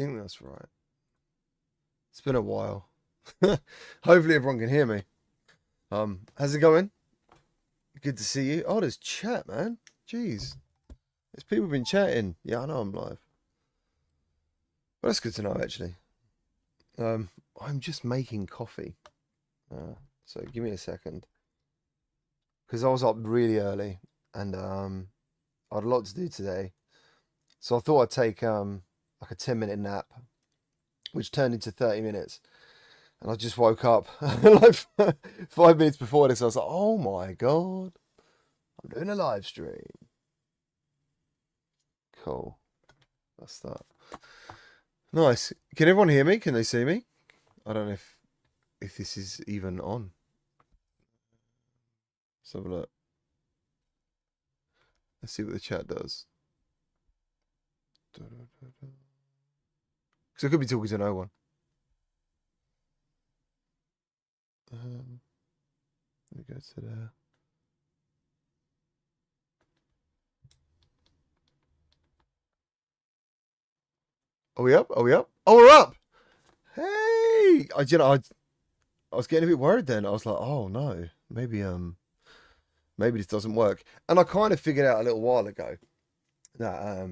think that's right. It's been a while. Hopefully everyone can hear me. How's it going? Good to see you. Oh, there's chat, man. Jeez. There's people been chatting. Yeah, I know I'm live. Well, that's good to know, actually. I'm just making coffee. So give me a second. Because I was up really early and I had a lot to do today. So I thought I'd take like a 10-minute nap, which turned into 30 minutes. And I just woke up like 5 minutes before this. I was like, oh my God, I'm doing a live stream. Cool. That's that. Nice. Can everyone hear me? Can they see me? I don't know if this is even on. Let's have a look. Let's see what the chat does. Because I could be talking to no one. Let me go to there. Are we up? Are we up? Oh, we're up! Hey! I was getting a bit worried then. I was like, oh no, maybe this doesn't work. And I kind of figured out a little while ago that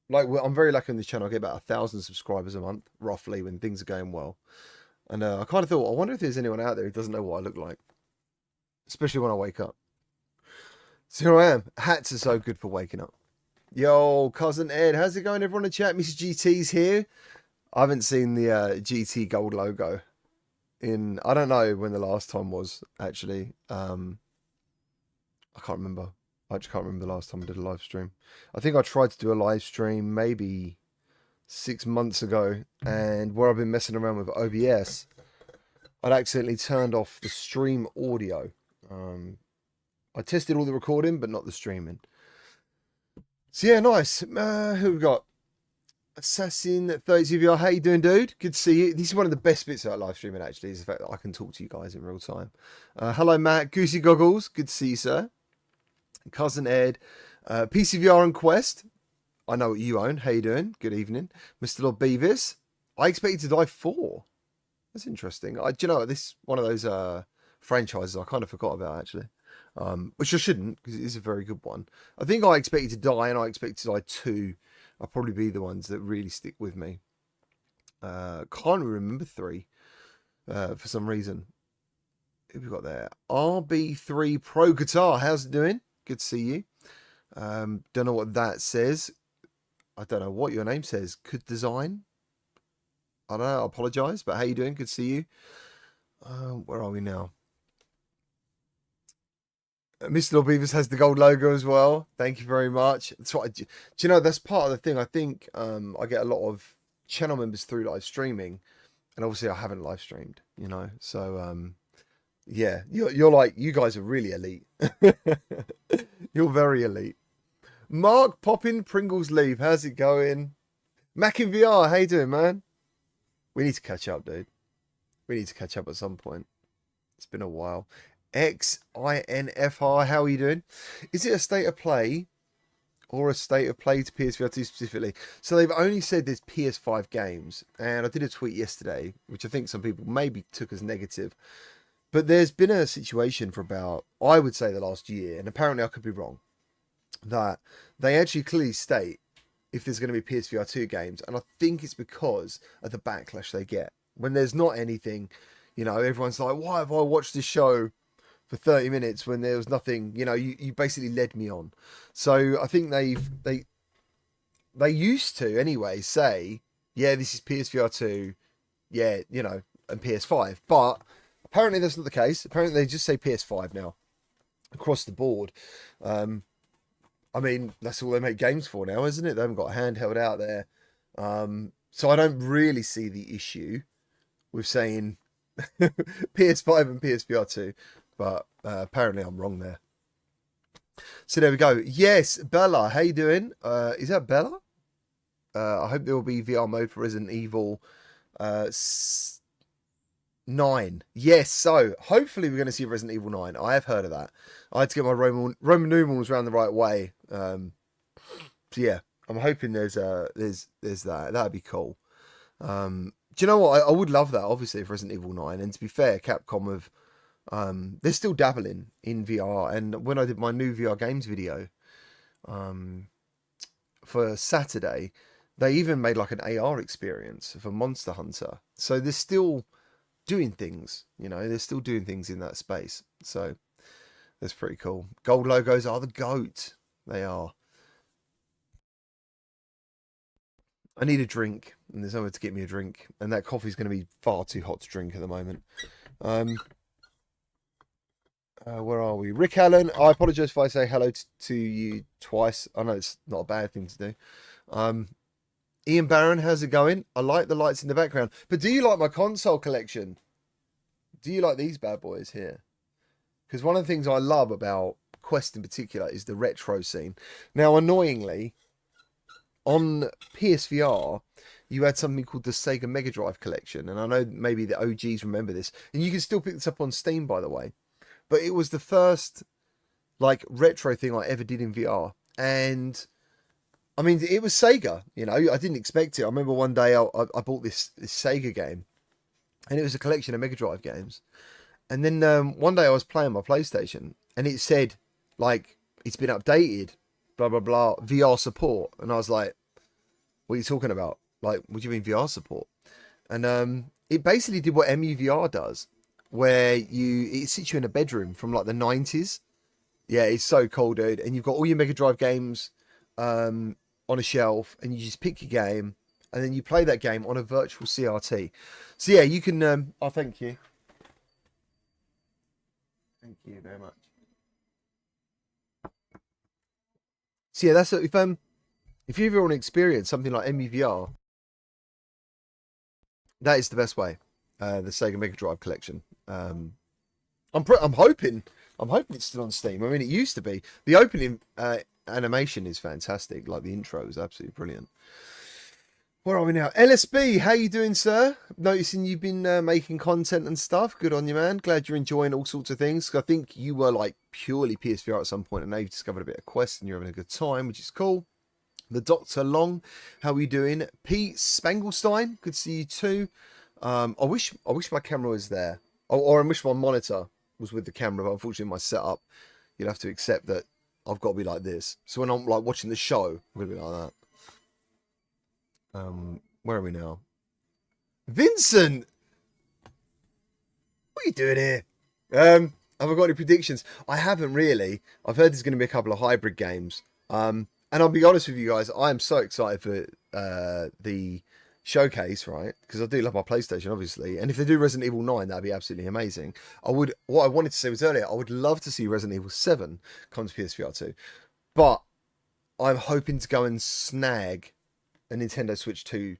like I'm very lucky on this channel. I get about 1,000 subscribers a month, roughly, when things are going well. And I kind of thought, I wonder if there's anyone out there who doesn't know what I look like, especially when I wake up. So here I am. Hats are so good for waking up. Yo, cousin Ed, how's it going, everyone in chat? Mr. GT's here. I haven't seen the GT gold logo in, I don't know when the last time was, actually. I can't remember. I just can't remember the last time I did a live stream. I think I tried to do a live stream maybe 6 months ago, and where I've been messing around with OBS, I'd accidentally turned off the stream audio. I tested all the recording, but not the streaming. So yeah, nice. Who we got? Assassin 30VR. How you doing, dude? Good to see you. This is one of the best bits about live streaming, actually, is the fact that I can talk to you guys in real time. Hello, Matt. Goosey Goggles. Good to see you, sir. Cousin Ed. PCVR and Quest. I know what you own. How you doing? Good evening. Mr. Lord Beavis. I expected to die 4. That's interesting. Do you know, this one of those franchises I kind of forgot about, actually. Which I shouldn't, because it is a very good one. I think I expected to die, and I expected to die 2. I'll probably be the ones that really stick with me. Can't remember 3 for some reason. Who we got there? RB3 Pro Guitar. How's it doing? Good to see you. Don't know what that says. I don't know what your name says. Could design. I don't know. I apologise, but how you doing? Good to see you. Where are we now? Mr. Lord Beavis has the gold logo as well. Thank you very much. That's what do you know? That's part of the thing. I think I get a lot of channel members through live streaming, and obviously I haven't live streamed. You know, so yeah, you're like, you guys are really elite. You're very elite. Mark Poppin Pringles Leaf, how's it going? Mac in VR, how you doing, man? We need to catch up, dude. We need to catch up at some point. It's been a while. XINFR, how are you doing? Is it a state of play or a state of play to PSVR 2 specifically? So they've only said there's PS5 games, and I did a tweet yesterday, which I think some people maybe took as negative. But there's been a situation for about, I would say, the last year, and apparently I could be wrong, that they actually clearly state if there's going to be PSVR 2 games, and I think it's because of the backlash they get. When there's not anything, you know, everyone's like, why have I watched this show for 30 minutes when there was nothing? You know, you basically led me on. So I think they used to anyway say, yeah, this is PSVR 2, yeah, you know, and PS5. But apparently that's not the case. Apparently they just say PS5 now across the board. I mean, that's all they make games for now, isn't it? They haven't got a handheld out there. So I don't really see the issue with saying PS5 and PSVR 2. But apparently I'm wrong there. So there we go. Yes, Bella, how you doing? Is that Bella? I hope there will be VR mode for Resident Evil 9. Yes, so hopefully we're going to see Resident Evil 9. I have heard of that. I had to get my Roman numerals around the right way. So yeah, I'm hoping there's that. That'd be cool. Do you know what? I would love that, obviously, for Resident Evil 9. And to be fair, Capcom have they're still dabbling in VR. And when I did my new VR games video for Saturday, they even made like an AR experience for Monster Hunter. So they're still doing things, you know, they're still doing things in that space. So that's pretty cool. Gold logos are the GOAT. They are. I need a drink, and there's nowhere to get me a drink, and that coffee's going to be far too hot to drink at the moment. Where are we? Rick Allen, I apologise if I say hello to you twice. I know it's not a bad thing to do. Ian Barron, how's it going? I like the lights in the background, but do you like my console collection? Do you like these bad boys here? Because one of the things I love about Quest in particular is the retro scene. Now, annoyingly, on PSVR, you had something called the Sega Mega Drive collection, and I know maybe the OGs remember this, and you can still pick this up on Steam, by the way. But it was the first like retro thing I ever did in VR, and I mean it was Sega. You know, I didn't expect it. I remember one day I bought this Sega game, and it was a collection of Mega Drive games. And then one day I was playing my PlayStation, and it said like it's been updated, blah blah blah, VR support, and I was like, "What are you talking about? Like, what do you mean VR support?" And it basically did what MUVR does, where it sits you in a bedroom from like the 90s. Yeah, it's so cool, dude. And you've got all your Mega Drive games on a shelf, and you just pick your game, and then you play that game on a virtual CRT. So yeah, you can. Oh, thank you. Thank you very much. So yeah, that's if you ever want to experience something like MUVR, that is the best way. The Sega Mega Drive collection. I'm hoping it's still on Steam. I mean, it used to be. The opening animation is fantastic. Like the intro is absolutely brilliant. Where are we now? LSB, how you doing, sir? Noticing you've been making content and stuff. Good on you, man. Glad you're enjoying all sorts of things. I think you were like purely PSVR at some point, and now you've discovered a bit of Quest, and you're having a good time, which is cool. The Dr. Long, how are you doing? Pete Spangelstein, good to see you too. I wish my camera was there, or I wish my monitor was with the camera. But unfortunately, my setup, you'll have to accept that I've got to be like this. So when I'm like watching the show, I'm gonna be like that. Where are we now? Vincent, what are you doing here? Have I got any predictions? I haven't really. I've heard there's going to be a couple of hybrid games. And I'll be honest with you guys, I am so excited for the showcase, right? Because I do love my PlayStation, obviously. And if they do Resident Evil 9, that'd be absolutely amazing. What I wanted to say was earlier, I would love to see Resident Evil 7 come to PSVR 2. But I'm hoping to go and snag a Nintendo Switch 2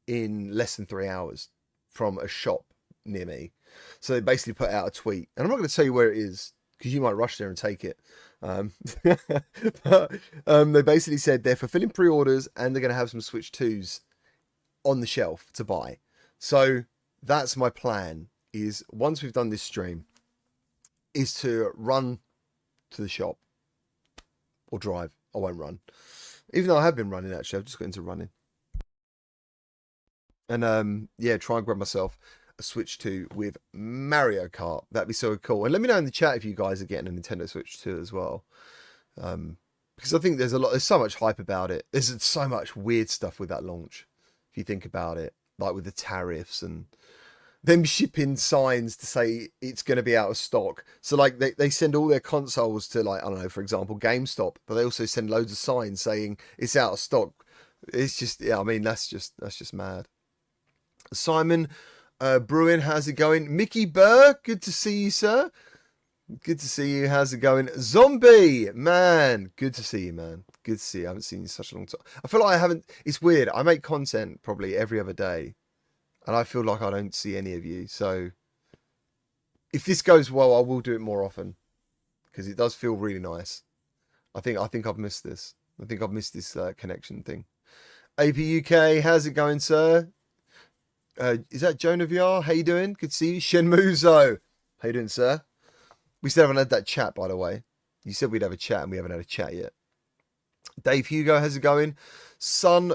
in less than 3 hours from a shop near me. So they basically put out a tweet. And I'm not going to tell you where it is, because you might rush there and take it. But they basically said they're fulfilling pre-orders and they're going to have some Switch 2s on the shelf to buy. So that's my plan, is once we've done this stream, is to run to the shop or drive. I won't run. Even though I have been running, actually. I've just got into running. And yeah, try and grab myself a Switch 2 with Mario Kart. That'd be so cool. And let me know in the chat if you guys are getting a Nintendo Switch 2 as well. Because I think there's so much hype about it. There's so much weird stuff with that launch, if you think about it. Like with the tariffs and them shipping signs to say it's going to be out of stock. So like they send all their consoles to, like, I don't know, for example, GameStop, but they also send loads of signs saying it's out of stock. It's just, yeah, I mean, that's just mad. Simon Bruin, how's it going? Mickey Burr, good to see you, sir. Good to see you. How's it going? Zombie, man, good to see you, man. Good to see you. I haven't seen you in such a long time. I feel like I haven't, it's weird. I make content probably every other day, and I feel like I don't see any of you. So if this goes well, I will do it more often, because it does feel really nice. I think I've missed this. I think I've missed this connection thing. AP UK, how's it going, sir? Is that Jonah VR? How you doing? Good to see you. Shenmuzo, how you doing, sir? We still haven't had that chat, by the way. You said we'd have a chat, and we haven't had a chat yet. Dave Hugo, how's it going? Son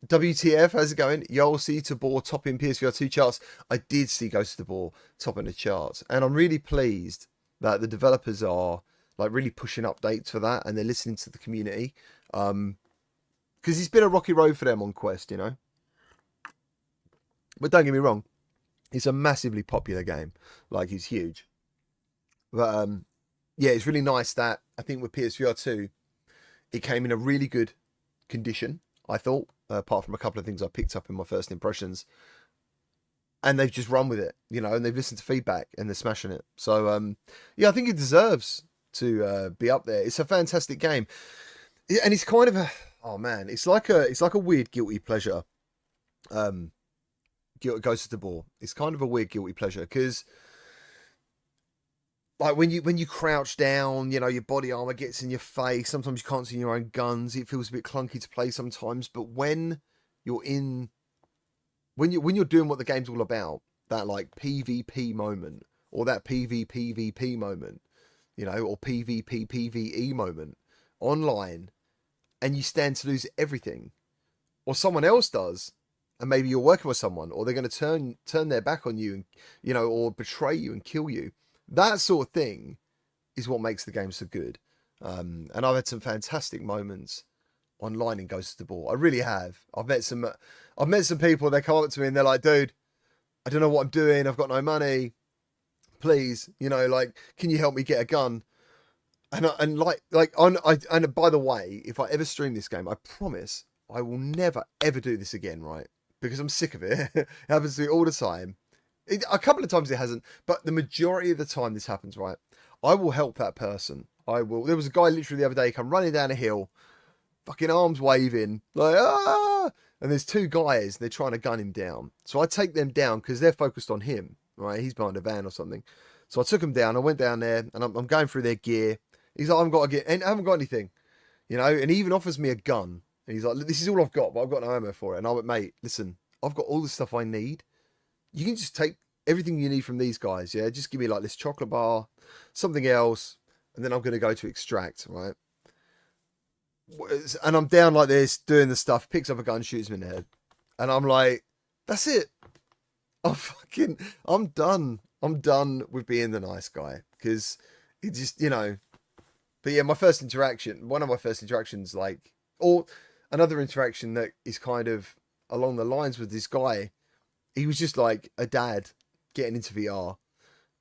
WTF, how's it going? Y'all see Tabor topping PSVR 2 charts. I did see Ghost of the Boar topping the charts, and I'm really pleased that the developers are like really pushing updates for that, and they're listening to the community. Because it's been a rocky road for them on Quest, you know. But don't get me wrong, it's a massively popular game. Like, it's huge. But yeah, it's really nice that I think with PSVR 2, it came in a really good condition, I thought, apart from a couple of things I picked up in my first impressions. And they've just run with it, you know, and they've listened to feedback and they're smashing it. So, yeah, I think it deserves to be up there. It's a fantastic game. And it's kind of a, oh man, it's like a weird guilty pleasure. Ghost of the Boar. It's kind of a weird guilty pleasure because, like, when you crouch down, you know, your body armor gets in your face. Sometimes you can't see your own guns. It feels a bit clunky to play sometimes. But when you're doing what the game's all about, that like PvP moment or that PvPvP moment, you know, or PvP moment online, and you stand to lose everything, or someone else does, and maybe you're working with someone, or they're going to turn their back on you, and, you know, or betray you and kill you. That sort of thing is what makes the game so good. And I've had some fantastic moments online in Ghost of the Boar. I really have. I've met some people. They come up to me and they're like, "Dude, I don't know what I'm doing. I've got no money. Please, you know, like, can you help me get a gun?" And by the way, if I ever stream this game, I promise I will never ever do this again, right? Because I'm sick of it. It happens to me all the time. A couple of times it hasn't, but the majority of the time this happens, right? I will help that person. I will. There was a guy literally the other day come running down a hill, fucking arms waving, like, ah! And there's two guys, they're trying to gun him down. So I take them down because they're focused on him, right? He's behind a van or something. So I took him down. I went down there and I'm going through their gear. He's like, I haven't got anything, you know, and he even offers me a gun. And he's like, "This is all I've got, but I've got no ammo for it." And I went, "Mate, listen, I've got all the stuff I need. You can just take everything you need from these guys, yeah? Just give me like this chocolate bar, something else, and then I'm going to go to extract, right?" And I'm down like this, doing the stuff, picks up a gun, shoots me in the head. And I'm like, that's it. I'm done. I'm done with being the nice guy. Because it just, you know. But yeah, one of my first interactions, like, or another interaction that is kind of along the lines with this guy. He was just like a dad getting into VR.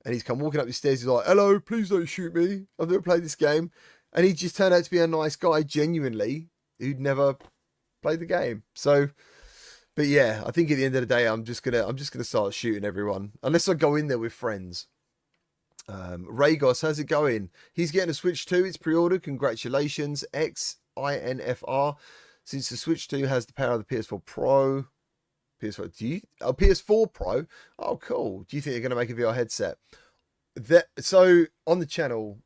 And he's come walking up the stairs. He's like, "Hello, please don't shoot me. I've never played this game." And he just turned out to be a nice guy, genuinely, who'd never played the game. So, but yeah, I think at the end of the day, I'm just gonna start shooting everyone, unless I go in there with friends. Ragos, how's it going? He's getting a Switch 2. It's pre-ordered. Congratulations, XINFR. Since the Switch 2 has the power of the PS4 Pro. PS4 Pro. Oh, cool. Do you think they're gonna make a VR headset? So on the channel,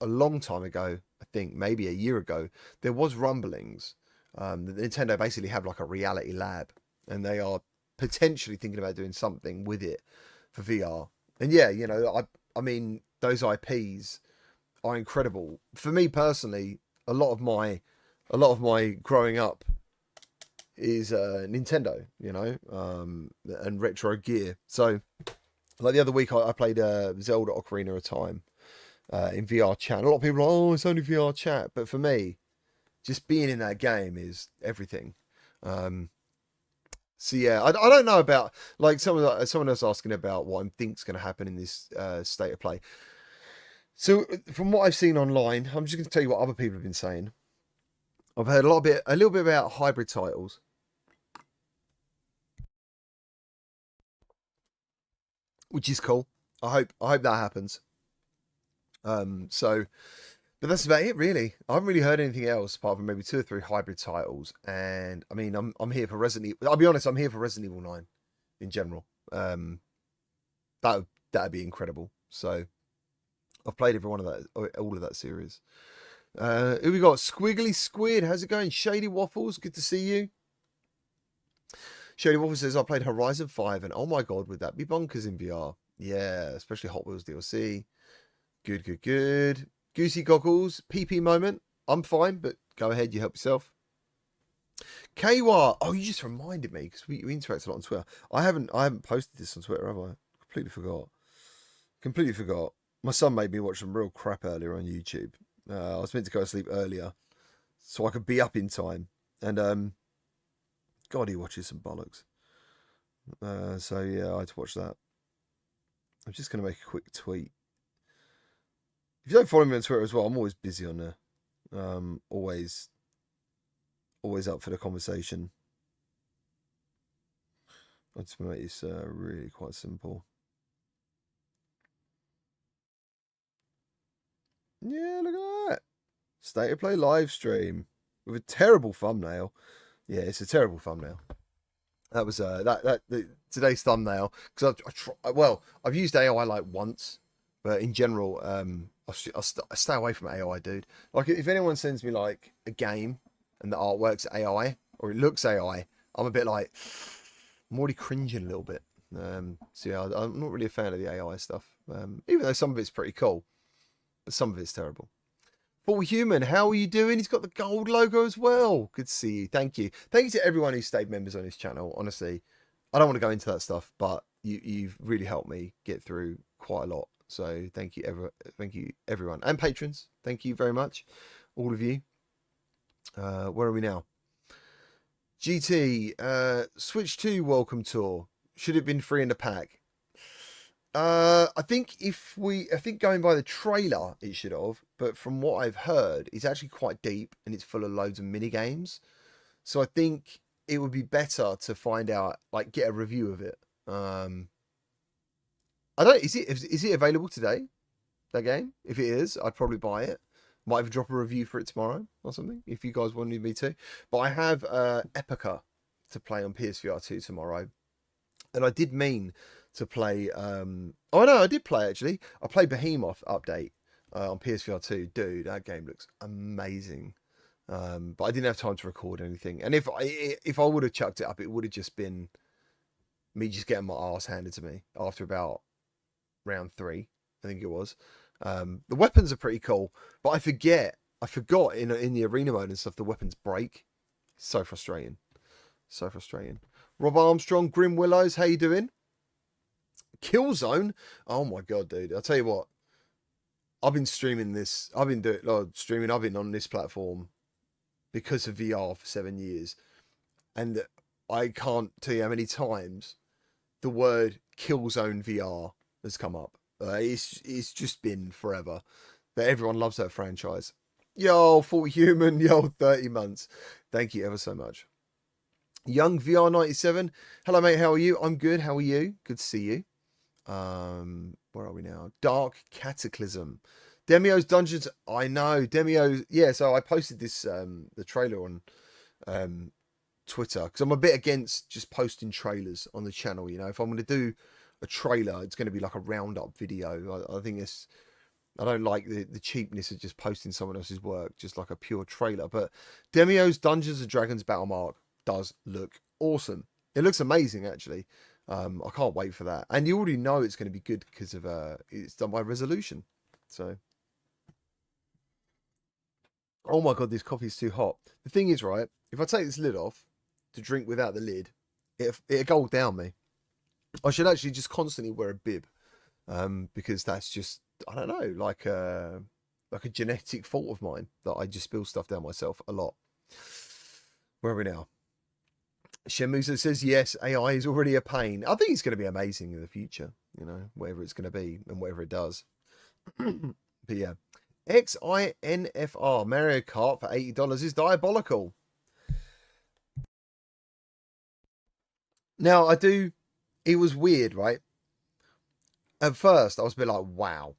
a long time ago, I think maybe a year ago, there was rumblings that Nintendo basically have like a reality lab, and they are potentially thinking about doing something with it for VR. And yeah, you know, I mean, those IPs are incredible. For me personally, a lot of my growing up is Nintendo, you know, and retro gear. So like the other week, I played Zelda Ocarina of Time. In VRChat. A lot of people are like, "Oh, it's only VRChat," but for me, just being in that game is everything. So yeah, I don't know about, like, someone else asking about what I think's going to happen in this state of play. So from what I've seen online, I'm just going to tell you what other people have been saying. I've heard a little bit about hybrid titles. Which is cool. I hope that happens. But that's about it, really. I haven't really heard anything else apart from maybe 2 or 3 hybrid titles. And I mean, I'm here for Resident Evil. I'll be honest, I'm here for Resident Evil 9 in general. That'd be incredible. So I've played all of that series. Who we got? Squiggly Squid. How's it going? Shady Waffles. Good to see you. Shady Waffles says, "I played Horizon 5 and oh my god, would that be bonkers in VR?" Yeah, especially Hot Wheels DLC. Good. Goosey Goggles, PP moment. I'm fine, but go ahead. You help yourself. Kawa, oh, you just reminded me because we interact a lot on Twitter. I haven't posted this on Twitter, have I? Completely forgot. Completely forgot. My son made me watch some real crap earlier on YouTube. I was meant to go to sleep earlier so I could be up in time. And God, he watches some bollocks. So yeah, I had to watch that. I'm just going to make a quick tweet. If you don't follow me on Twitter as well, I'm always busy on there. Always up for the conversation. I'll just make this really quite simple. Yeah, look at that. State of Play Livestream with a terrible thumbnail. Yeah, it's a terrible thumbnail. That was today's thumbnail because I've used AI like once, but in general, I stay away from AI, dude. Like if anyone sends me like a game and the artwork's AI or it looks AI, I'm a bit like I'm already cringing a little bit. So yeah, I'm not really a fan of the AI stuff, even though some of it's pretty cool, but some of it's terrible. Full Human, how are you doing? He's got the gold logo as well. Good to see you. Thank you. Thank you to everyone who stayed members on his channel. Honestly, I don't want to go into that stuff, but you've really helped me get through quite a lot. So thank you, everyone, and patrons. Thank you very much, all of you. Where are we now? GT Switch 2 welcome tour. Should have been free in the pack. I think going by the trailer, it should have. But from what I've heard, it's actually quite deep and it's full of loads of mini games. So I think it would be better to find out, like, get a review of it. I don't. Is it available today? That game? If it is, I'd probably buy it. Might even drop a review for it tomorrow or something if you guys wanted me to. But I have Epica to play on PSVR 2 tomorrow, and I did mean to play. Oh no, I did play actually. I played Behemoth update on PSVR 2. Dude, that game looks amazing. But I didn't have time to record anything. And if I would have chucked it up, it would have just been me just getting my ass handed to me after about round 3, I think it was. The weapons are pretty cool, but I forgot in the arena mode and stuff, the weapons break. So frustrating. So frustrating. Rob Armstrong, Grim Willows, how you doing? Killzone? Oh my god, dude. I'll tell you what. I've been streaming this. I've been on this platform because of VR for 7 years. And I can't tell you how many times the word Killzone VR has come up. It's just been forever. But everyone loves that franchise. Yo, Full Human, yo, 30 months. Thank you ever so much. Young VR97. Hello, mate. How are you? I'm good. How are you? Good to see you. Where are we now? Dark Cataclysm. Demio's Dungeons. I know. Demio. Yeah, so I posted this the trailer on Twitter because I'm a bit against just posting trailers on the channel. You know, if I'm going to do a trailer, it's going to be like a roundup video. I think I don't like the cheapness of just posting someone else's work, just like a pure trailer. But Demio's Dungeons and Dragons Battle Mark does look awesome. It looks amazing, actually. I can't wait for that. And you already know it's going to be good because of it's done by Resolution. So, oh my god, this coffee's too hot. The thing is, right, if I take this lid off to drink without the lid, it'll go down me. I should actually just constantly wear a bib, because that's just, I don't know, like a genetic fault of mine that I just spill stuff down myself a lot. Where are we now? Shemusa says, yes, AI is already a pain. I think it's going to be amazing in the future, you know, whatever it's going to be and whatever it does. But yeah, XINFR Mario Kart for $80 is diabolical. Now, it was weird, right? At first, I was a bit like, wow,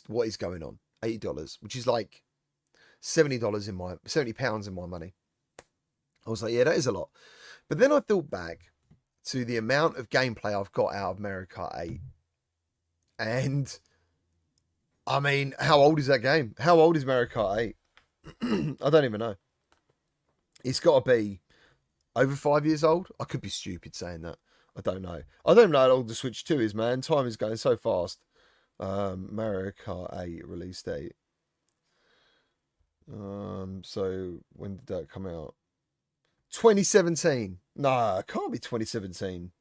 what is going on? $80, which is like £70 in my £70 in my money. I was like, yeah, that is a lot. But then I thought back to the amount of gameplay I've got out of Mario Kart 8. And I mean, how old is that game? How old is Mario Kart 8? I don't even know. It's got to be over 5 years old. I could be stupid saying that. I don't know. I don't know how old the Switch 2 is, man. Time is going so fast. Mario Kart 8 release date. So when did that come out? 2017. Nah, it can't be 2017.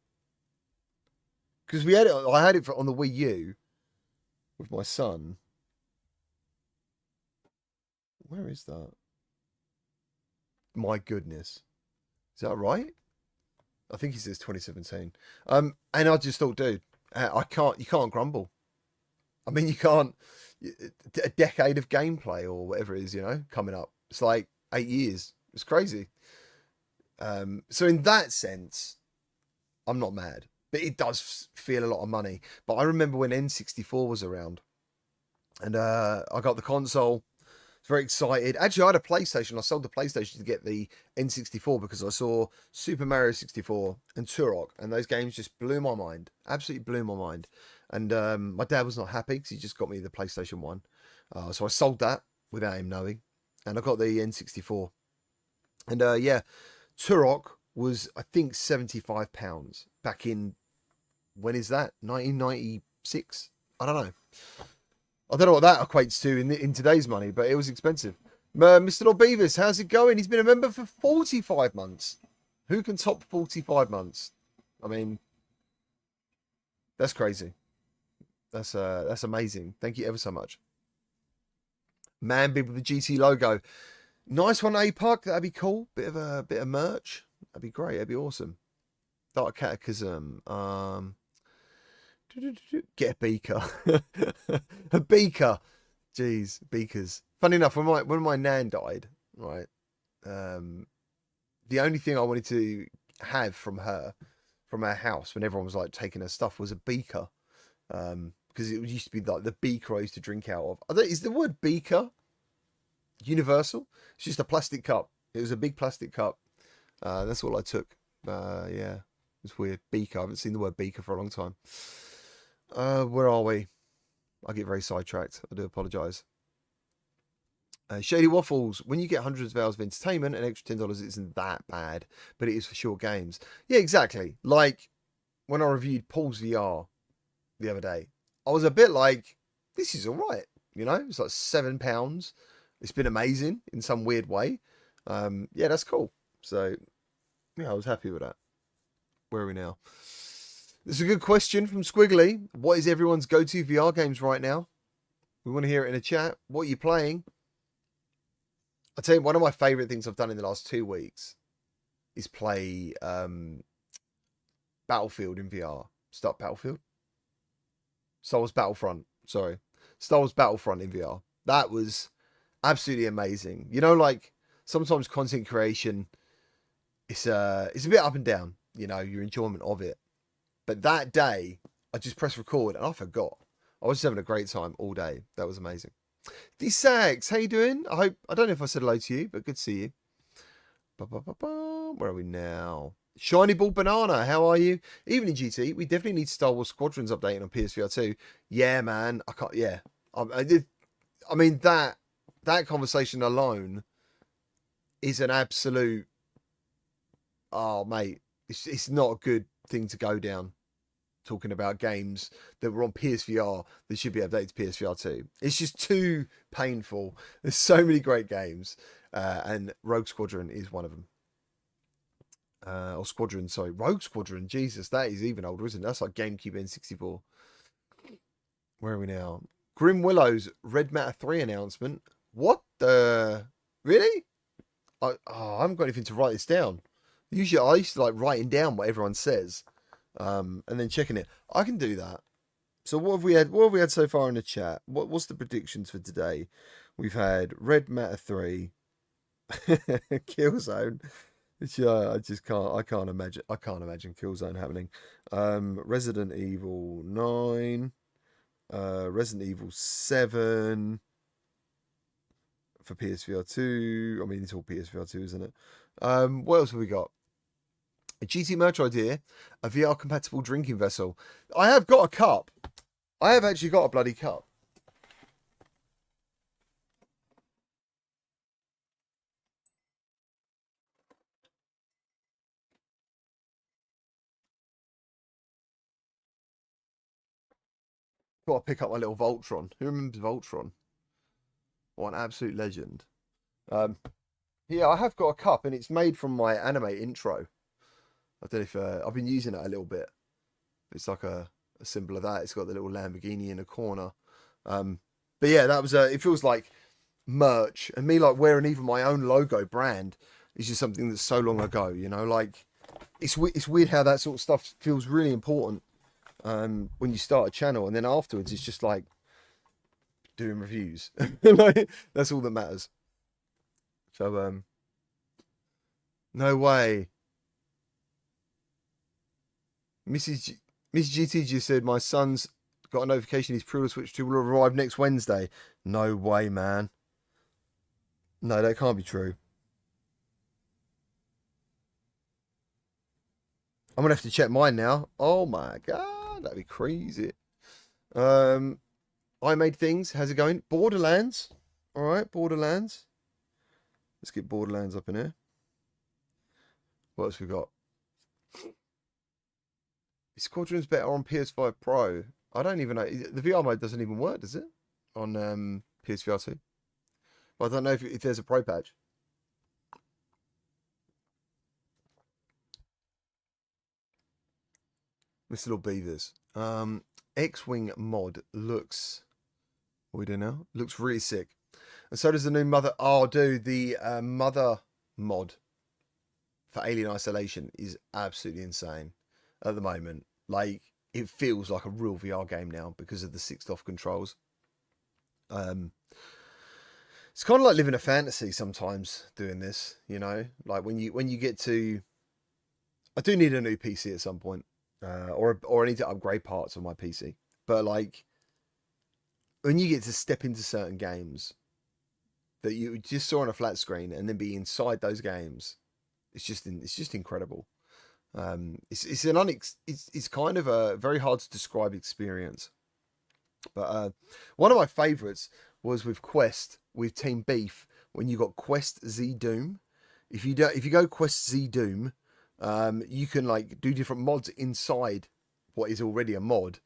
Because we had it. I had it on the Wii U with my son. Where is that? My goodness. Is that right? I think he says 2017. And I just thought, dude, I can't. You can't grumble. I mean, you can't. A decade of gameplay or whatever it is, coming up. It's like 8 years. It's crazy. So in that sense, I'm not mad, but it does feel a lot of money. But I remember when N64 was around, and I got the console. Very excited. Actually, I had a PlayStation. I sold the PlayStation to get the N64 because I saw Super Mario 64 and Turok, and those games just blew my mind. Absolutely blew my mind. And my dad was not happy because he just got me the PlayStation 1. So I sold that without him knowing, and I got the N64. And yeah, Turok was, I think, £75 back in, when is that? 1996? I don't know. I don't know what that equates to in today's money, but it was expensive. Mr. Lord Beavis, how's it going? He's been a member for 45 months. Who can top 45 months? I mean, that's crazy. That's amazing. Thank you ever so much. Man bib with the GT logo. Nice one, APUC. That'd be cool. Bit of merch. That'd be great. That'd be awesome. Dark Catechism. Get a beaker. A beaker. Jeez, beakers. Funny enough, when my nan died, right, the only thing I wanted to have from her house when everyone was like taking her stuff was a beaker. Because it used to be like the beaker I used to drink out of. Is the word beaker universal? It's just a plastic cup. It was a big plastic cup. That's all I took. Yeah, it's weird. Beaker. I haven't seen the word beaker for a long time. Where are we? I get very sidetracked. I do apologise. Shady Waffles. When you get hundreds of hours of entertainment, an extra $10 isn't that bad, but it is for short games. Yeah, exactly. Like when I reviewed Paul's VR the other day, I was a bit like, this is all right. It's like £7. It's been amazing in some weird way. Yeah, that's cool. So yeah, I was happy with that. Where are we now? This is a good question from Squiggly. What is everyone's go-to VR games right now? We want to hear it in a chat. What are you playing? I'll tell you, one of my favourite things I've done in the last 2 weeks is play Battlefield in VR. Start Battlefield? Star Wars Battlefront. Sorry. Star Wars Battlefront in VR. That was absolutely amazing. Like sometimes content creation, it's a bit up and down, your enjoyment of it. But that day, I just pressed record and I forgot. I was just having a great time all day. That was amazing. D-Sax, how you doing? I don't know if I said hello to you, but good to see you. Where are we now? Shiny Ball Banana, how are you? Even in GT, we definitely need Star Wars Squadrons updating on PSVR 2. Yeah, man. I can't, yeah. I mean, that conversation alone is an absolute, oh, mate. It's not a good thing to go down, talking about games that were on PSVR that should be updated to PSVR 2. It's just too painful. There's so many great games, and Rogue Squadron is one of them. Or Squadron, sorry. Rogue Squadron, Jesus, that is even older, isn't it? That's like GameCube N64. Where are we now? Grim Willow's Red Matter 3 announcement. What the... Really? I haven't got anything to write this down. Usually I used to like writing down what everyone says. And then checking it. I can do that. So what have we had so far in the chat? What's the predictions for today? We've had Red Matter 3, Killzone. Which I can't imagine Killzone happening. Resident Evil 9, Resident Evil 7 for PSVR 2. I mean, it's all PSVR 2, isn't it? What else have we got? A GT merch idea, a VR compatible drinking vessel. I have got a cup. I have actually got a bloody cup. Got to pick up my little Voltron. Who remembers Voltron? What an absolute legend. Yeah, I have got a cup, and it's made from my anime intro. I don't know if I've been using it a little bit. It's like a symbol of that. It's got the little Lamborghini in the corner. But yeah, that was it feels like merch, and me like wearing even my own logo brand is just something that's so long ago. You know, like it's weird how that sort of stuff feels really important when you start a channel, and then afterwards it's just like doing reviews. Like, that's all that matters. So no way. Miss GT just said my son's got a notification his pre-order Switch 2 will arrive next Wednesday. No way, man. No, that can't be true. I'm gonna have to check mine now. Oh my god, that'd be crazy. I made things. How's it going? Borderlands. All right, Borderlands. Let's get Borderlands up in here. What else we got? Squadron's better on PS5 Pro. I don't even know. The VR mode doesn't even work, does it? On PSVR 2. Well, I don't know if there's a Pro patch. Mr. Little Beavers. X-Wing mod looks... What we do now? Looks really sick. And so does the new Mother... Oh, dude, the Mother mod for Alien Isolation is absolutely insane at the moment. Like, it feels like a real VR game now because of the 6-off controls. It's kind of like living a fantasy sometimes doing this, you know? Like when you get to... I do need a new PC at some point. Or I need to upgrade parts of my PC. But like, when you get to step into certain games that you just saw on a flat screen and then be inside those games, it's just incredible. It's kind of a very hard to describe experience. But one of my favourites was with Quest, with Team Beef, when you got Quest Z Doom. If you go Quest Z Doom, you can like do different mods inside what is already a mod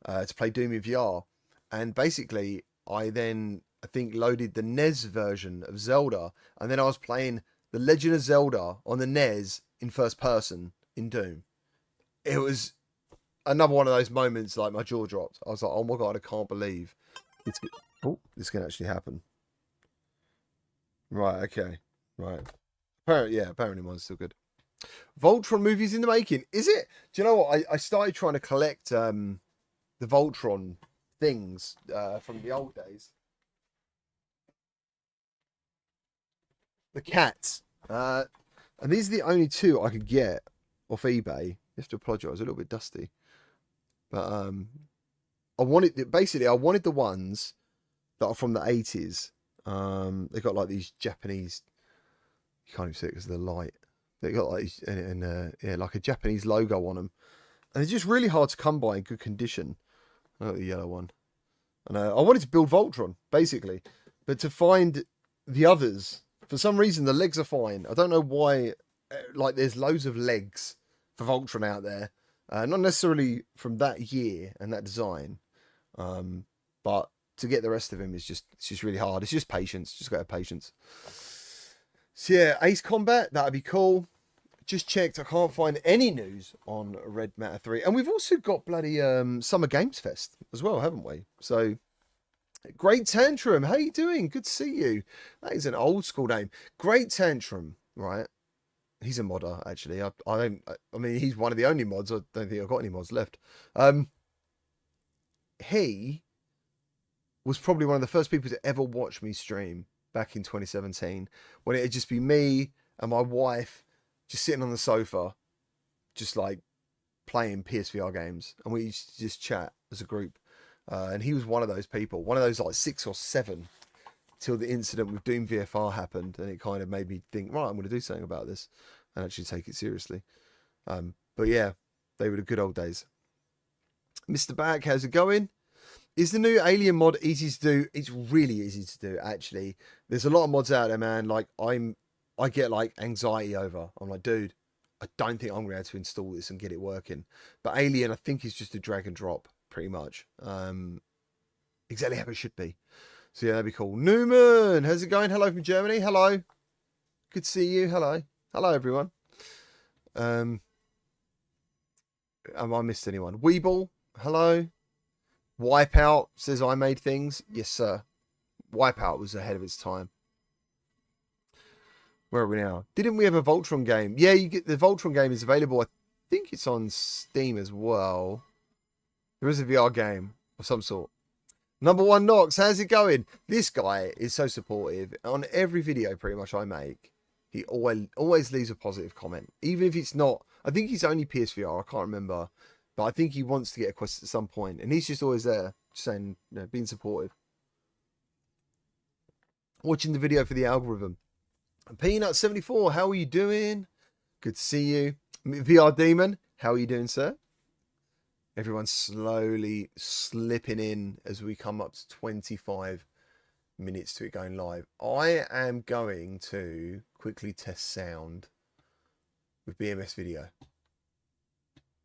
to play Doom in VR. And basically, I think loaded the NES version of Zelda, and then I was playing The Legend of Zelda on the NES in first person in Doom. It was another one of those moments like my jaw dropped. I was like, oh my god, I can't believe this can actually happen. Right, okay. Right. Apparently mine's still good. Voltron movies in the making. Is it? Do you know what? I started trying to collect the Voltron things from the old days. The cats. And these are the only two I could get off eBay. You have to apologise, a little bit dusty. But I wanted the ones that are from the 80s. They got like these Japanese, you can't even see it because of the light. They got like like a Japanese logo on them, and they're just really hard to come by in good condition. I got the yellow one, and I wanted to build Voltron basically, but to find the others, for some reason the legs are fine. I don't know why. Like there's loads of legs for Voltron out there, not necessarily from that year and that design, but to get the rest of him it's just really hard. It's just patience. Just got to have patience. So yeah, Ace Combat, that'd be cool. Just checked, I can't find any news on Red Matter 3. And we've also got bloody Summer Games Fest as well, haven't we? So, Great Tantrum, how you doing? Good to see you. That is an old school name. Great Tantrum, right? He's a modder, actually. I mean, he's one of the only mods. I don't think I've got any mods left. He was probably one of the first people to ever watch me stream back in 2017, when it'd just be me and my wife just sitting on the sofa, just like playing PSVR games, and we used to just chat as a group. And he was one of those people, one of those like 6 or 7, till the incident with Doom VFR happened, and it kind of made me think, right, I'm going to do something about this and actually take it seriously. But yeah, they were the good old days. Mr. Back, how's it going? Is the new Alien mod easy to do? It's really easy to do, actually. There's a lot of mods out there, man. Like, I get, like, anxiety over. I'm like, dude, I don't think I'm going to be able to install this and get it working. But Alien, I think, is just a drag and drop, pretty much. Exactly how it should be. So yeah, that'd be cool. Newman, how's it going? Hello from Germany. Hello. Good to see you. Hello. Hello, everyone. Have I missed anyone? Weeble, hello. Wipeout says I made things. Yes, sir. Wipeout was ahead of its time. Where are we now? Didn't we have a Voltron game? Yeah, you get the Voltron game is available. I think it's on Steam as well. There is a VR game of some sort. Number one Knox, how's it going? This guy is so supportive. On every video pretty much I make, he always leaves a positive comment. Even if it's not, I think he's only PSVR, I can't remember. But I think he wants to get a quest at some point. And he's just always there, just saying, you know, being supportive. Watching the video for the algorithm. Peanut74, how are you doing? Good to see you. VR Demon, how are you doing, sir? Everyone's slowly slipping in as we come up to 25 minutes to it going live. I am going to quickly test sound with BMS video.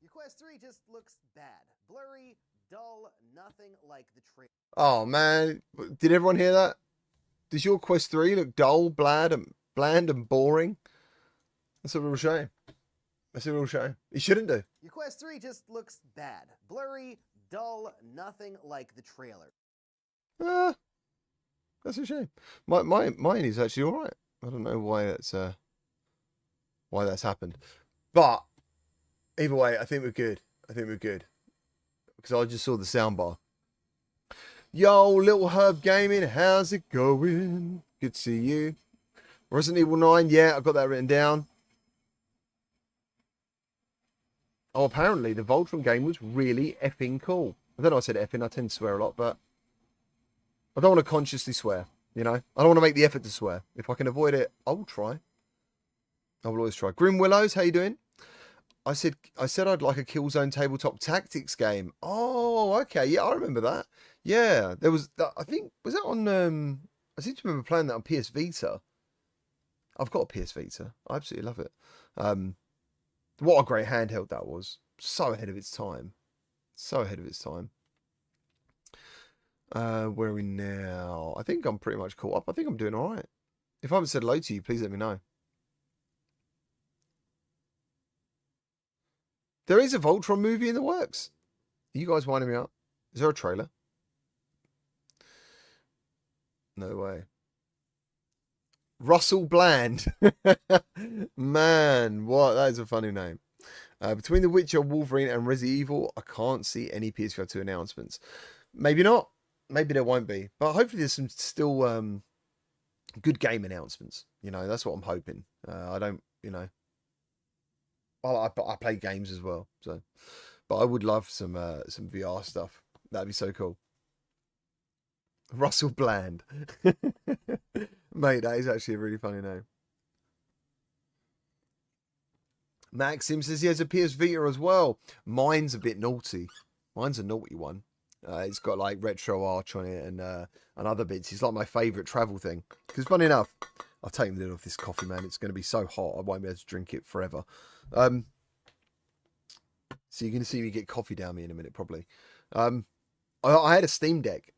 Your Quest 3 just looks bad. Blurry, dull, nothing like the trailer. Oh, man. Did everyone hear that? Does your Quest 3 look dull, bland, and boring? That's a real shame. That's a real shame. It shouldn't do. Your Quest 3 just looks bad. Blurry, dull, nothing like the trailer. That's a shame. Mine is actually all right. I don't know why that's happened. But either way, I think we're good. Because I just saw the soundbar. Yo, Little Herb Gaming, how's it going? Good to see you. Resident Evil 9, yeah, I've got that written down. Oh, apparently the Voltron game was really effing cool. I don't know why I said effing, I tend to swear a lot, but I don't want to consciously swear, you know? I don't want to make the effort to swear. If I can avoid it, I will try. I will always try. Grim Willows, how you doing? I said I'd like a Killzone tabletop tactics game. Oh, okay. Yeah, I remember that. Yeah, there was that. I think, was that on, I seem to remember playing that on PS Vita. I've got a PS Vita. I absolutely love it. What a great handheld that was. So ahead of its time. So ahead of its time. Where are we now? I think I'm pretty much caught up. I think I'm doing all right. If I haven't said hello to you, please let me know. There is a Voltron movie in the works. Are you guys winding me up? Is there a trailer? No way. Russell Bland. Man, what? That is a funny name. Between The Witcher, Wolverine, and Resident Evil, I can't see any PSVR 2 announcements. Maybe not. Maybe there won't be. But hopefully there's some still good game announcements. You know, that's what I'm hoping. I don't, you know. I play games as well. So, but I would love some VR stuff. That'd be so cool. Russell Bland. Mate, that is actually a really funny name. Maxim says he has a PS Vita as well. Mine's a bit naughty. Mine's a naughty one. It's got like retro arch on it and other bits. It's like my favourite travel thing. Because funny enough, I'll take the lid off this coffee, man. It's going to be so hot, I won't be able to drink it forever. So you're going to see me get coffee down me in a minute, probably. I had a Steam Deck.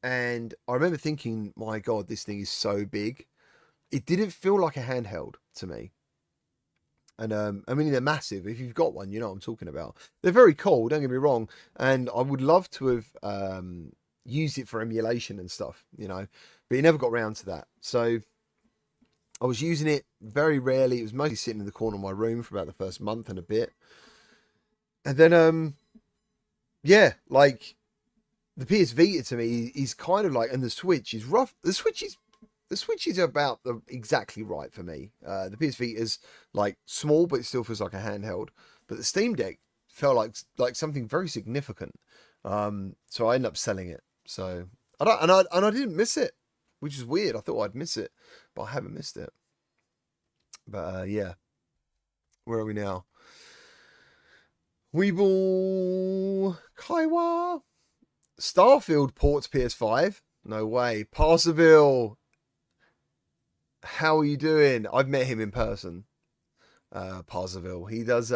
And I remember thinking, my God, this thing is so big. It didn't feel like a handheld to me. And I mean, they're massive. If you've got one, you know what I'm talking about. They're very cool, don't get me wrong. And I would love to have used it for emulation and stuff, you know. But you never got around to that. So I was using it very rarely. It was mostly sitting in the corner of my room for about the first month and a bit. And then, yeah, like the PS Vita to me is kind of like, and the Switch is rough. The Switch is about exactly right for me. The PS Vita is like small, but it still feels like a handheld. But the Steam Deck felt like something very significant. So I ended up selling it. So I didn't miss it, which is weird. I thought I'd miss it, but I haven't missed it. But yeah, where are we now? Weeble Kaiwa Starfield ports PS5. No way. Parseville. How are you doing? I've met him in person. Parseville. He does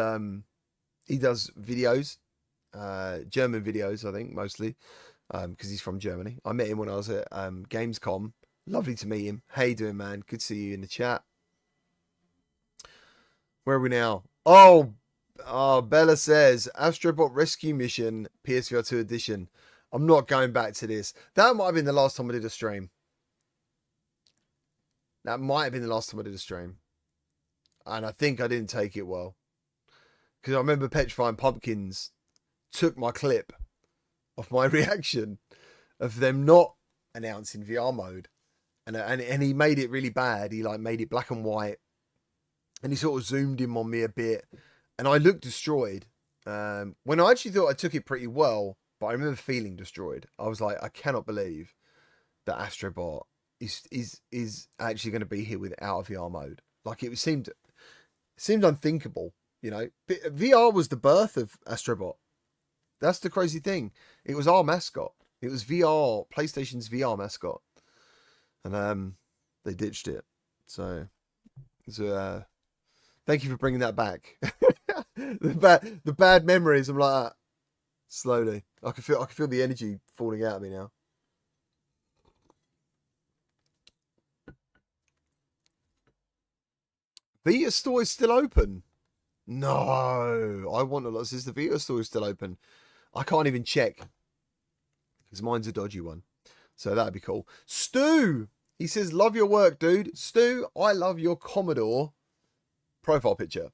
videos. German videos, I think, mostly. because he's from Germany. I met him when I was at Gamescom. Lovely to meet him. How you doing, man? Good to see you in the chat. Where are we now? Oh, Bella says Astrobot Rescue Mission PSVR 2 edition. I'm not going back to this. That might have been the last time I did a stream. And I think I didn't take it well. Because I remember Petrifying Pumpkins took my clip of my reaction of them not announcing VR mode. And he made it really bad. He like made it black and white. And he sort of zoomed in on me a bit. And I looked destroyed. When I actually thought I took it pretty well, but I remember feeling destroyed. I was like, I cannot believe that Astrobot is actually going to be here without a VR mode. Like it seemed unthinkable, you know. VR was the birth of Astrobot. That's the crazy thing. It was our mascot. It was VR, PlayStation's VR mascot. And they ditched it. So thank you for bringing that back. the bad memories. I'm like that. Slowly. I can feel the energy falling out of me now. Vita store is still open. No, I want a lot. Says the Vita store is still open. I can't even check because mine's a dodgy one. So that'd be cool. Stu, he says, love your work, dude. Stu, I love your Commodore profile picture.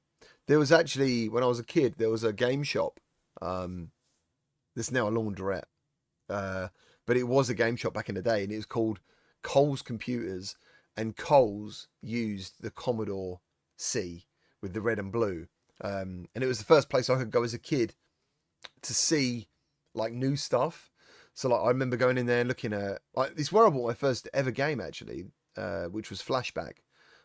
There was actually, when I was a kid, there was a game shop. There's now a laundrette. But it was a game shop back in the day, and it was called Coles Computers. And Coles used the Commodore C with the red and blue. And it was the first place I could go as a kid to see like new stuff. So like I remember going in there and looking at it's where I bought my first ever game actually, which was Flashback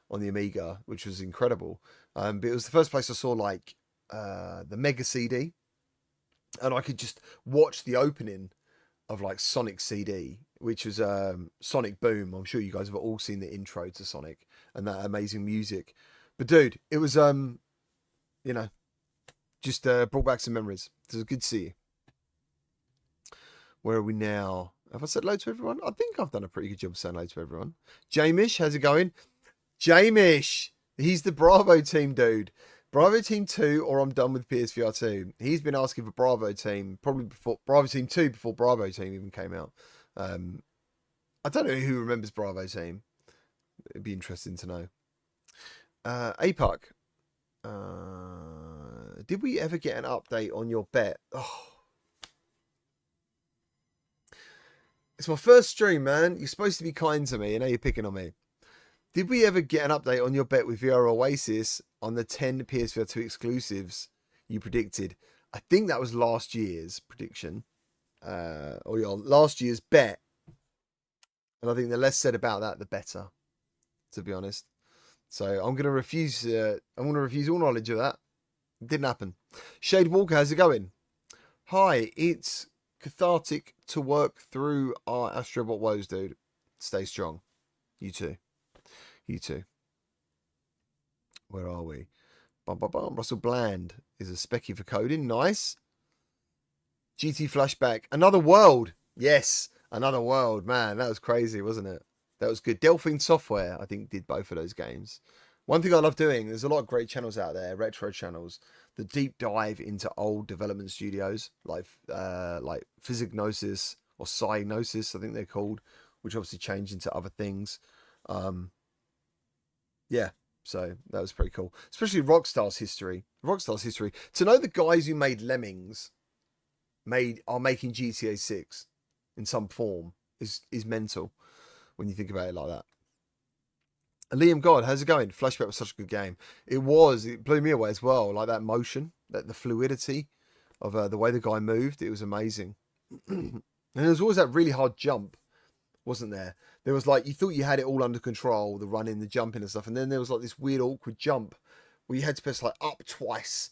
on the Amiga, which was incredible. But it was the first place I saw like the Mega CD, and I could just watch the opening of like Sonic CD, which was Sonic Boom. I'm sure you guys have all seen the intro to Sonic and that amazing music. But dude, it was you know, just brought back some memories. It was good to see you. Where are we now? Have I said hello to everyone? I think I've done a pretty good job of saying hello to everyone. Jamish, how's it going? Jamish, he's the Bravo team dude. Bravo Team 2 or I'm done with PSVR 2. He's been asking for Bravo Team, probably before Bravo Team 2 before Bravo Team even came out. I don't know who remembers Bravo Team. It'd be interesting to know. APUC. Did we ever get an update on your bet? Oh. It's my first stream, man. You're supposed to be kind to me, and now you're picking on me. Did we ever get an update on your bet with VR Oasis on the 10 PSVR 2 exclusives you predicted? I think that was last year's prediction. Or your last year's bet. And I think the less said about that, the better, to be honest. So I'm going to refuse all knowledge of that. It didn't happen. Shade Walker, how's it going? Hi, it's cathartic to work through our Astrobot woes, dude. Stay strong. You too. You too. Where are we? Russell Bland is a specky for coding. Nice. GT Flashback. Another World. Yes. Another World. Man, that was crazy, wasn't it? That was good. Delphine Software, I think, did both of those games. One thing I love doing, there's a lot of great channels out there, retro channels, that deep dive into old development studios, like Physignosis or Psygnosis, I think they're called, which obviously changed into other things. Yeah, so that was pretty cool. Especially Rockstar's history. Rockstar's history. To know the guys who made Lemmings are making GTA 6 in some form is mental when you think about it like that. Liam God, how's it going? Flashback was such a good game. It blew me away as well. Like that motion, the fluidity of the way the guy moved. It was amazing. And there was always that really hard jump, wasn't there? There was like, you thought you had it all under control, the running, the jumping and stuff. And then there was like this weird awkward jump where you had to press like up twice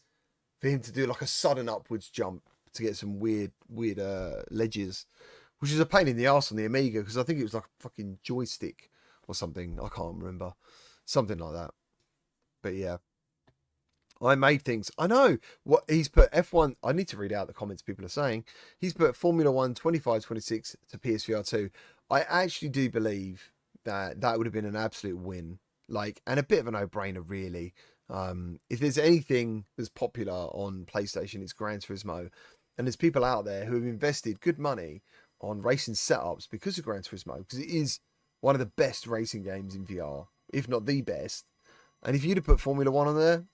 for him to do like a sudden upwards jump to get some weird ledges, which is a pain in the arse on the Amiga because I think it was like a fucking joystick or something. I can't remember. Something like that. But yeah. I made things. I know what he's put. F1. I need to read out the comments people are saying. He's put Formula 1 25-26 to PSVR 2. I actually do believe that that would have been an absolute win. Like, and a bit of a no-brainer, really. If there's anything that's popular on PlayStation, it's Gran Turismo. And there's people out there who have invested good money on racing setups because of Gran Turismo, because it is one of the best racing games in VR, if not the best. And if you'd have put Formula 1 on there,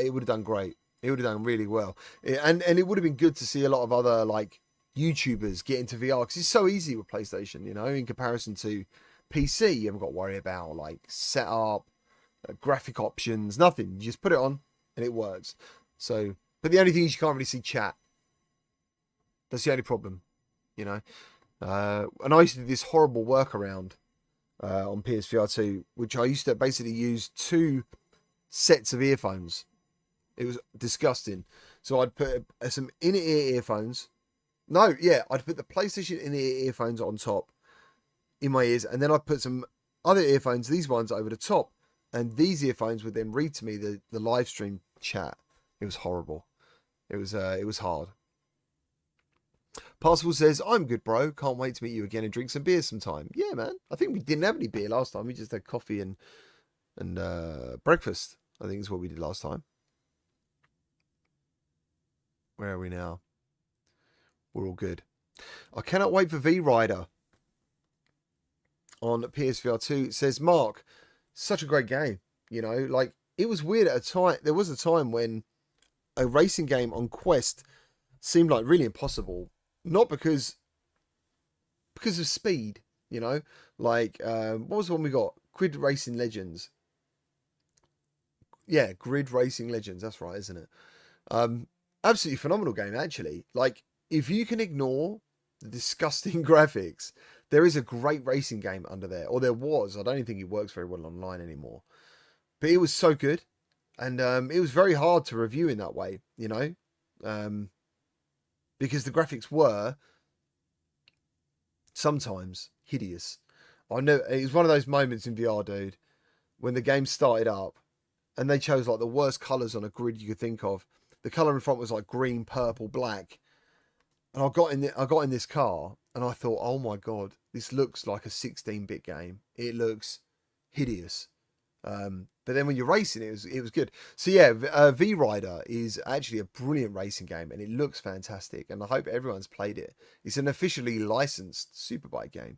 it would have done great. It would have done really well. And it would have been good to see a lot of other, like, YouTubers get into VR, because it's so easy with PlayStation, you know, in comparison to PC. You haven't got to worry about, like, setup, graphic options, nothing. You just put it on and it works. So, but the only thing is you can't really see chat. That's the only problem, you know. And I used to do this horrible workaround on PSVR 2, which I used to basically use 2 sets of earphones. It was disgusting. So I'd put some in-ear earphones. No, yeah, I'd put the PlayStation in-ear earphones on top in my ears, and then I'd put some other earphones, these ones, over the top. And these earphones would then read to me the live stream chat. It was horrible. It was hard. Parcel says, I'm good, bro. Can't wait to meet you again and drink some beer sometime. Yeah, man. I think we didn't have any beer last time. We just had coffee and breakfast. I think is what we did last time. Where are we now? We're all good. I cannot wait for V-Rider on PSVR 2. It says, Mark, such a great game. You know, like, it was weird at a time. There was a time when a racing game on Quest seemed like really impossible. Not because of speed, you know? Like, what was the one we got? Grid Racing Legends. Yeah, Grid Racing Legends. That's right, isn't it? Absolutely phenomenal game, actually. Like, if you can ignore the disgusting graphics, there is a great racing game under there. Or there was. I don't even think it works very well online anymore. But it was so good. And it was very hard to review in that way, you know? Because the graphics were sometimes hideous. I know it was one of those moments in VR, dude, when the game started up and they chose like the worst colours on a grid you could think of. The colour in front was like green, purple, black. And I got in this car and I thought, oh my God, this looks like a 16-bit game. It looks hideous. But then when you're racing, it was good. So yeah, V-Rider is actually a brilliant racing game, and it looks fantastic. And I hope everyone's played it. It's an officially licensed Superbike game.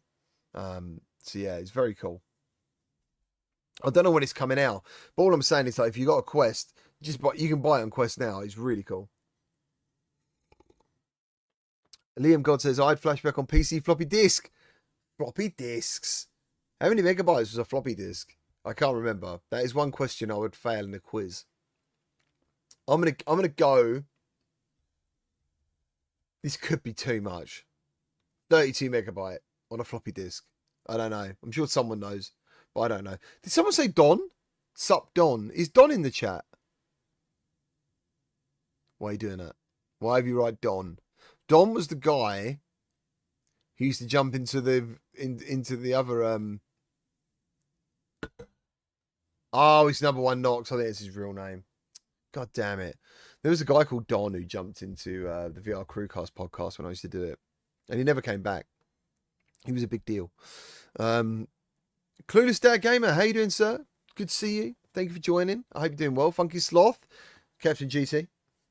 So yeah, it's very cool. I don't know when it's coming out, but all I'm saying is, like, if you got a Quest, you can buy it on Quest now. It's really cool. Liam God says, I had flashback on PC floppy disk. Floppy disks. How many megabytes was a floppy disk? I can't remember. That is one question I would fail in the quiz. I'm gonna go. This could be too much. 32 megabyte on a floppy disk. I don't know. I'm sure someone knows, but I don't know. Did someone say Don? Sup, Don? Is Don in the chat? Why are you doing that? Why have you write Don? Don was the guy who used to jump into the other Oh, it's number one Knox. I think it's his real name. God damn it. There was a guy called Don who jumped into the VR Crewcast podcast when I used to do it. And he never came back. He was a big deal. Clueless Dad Gamer, how you doing, sir? Good to see you. Thank you for joining. I hope you're doing well. Funky Sloth, Captain GT,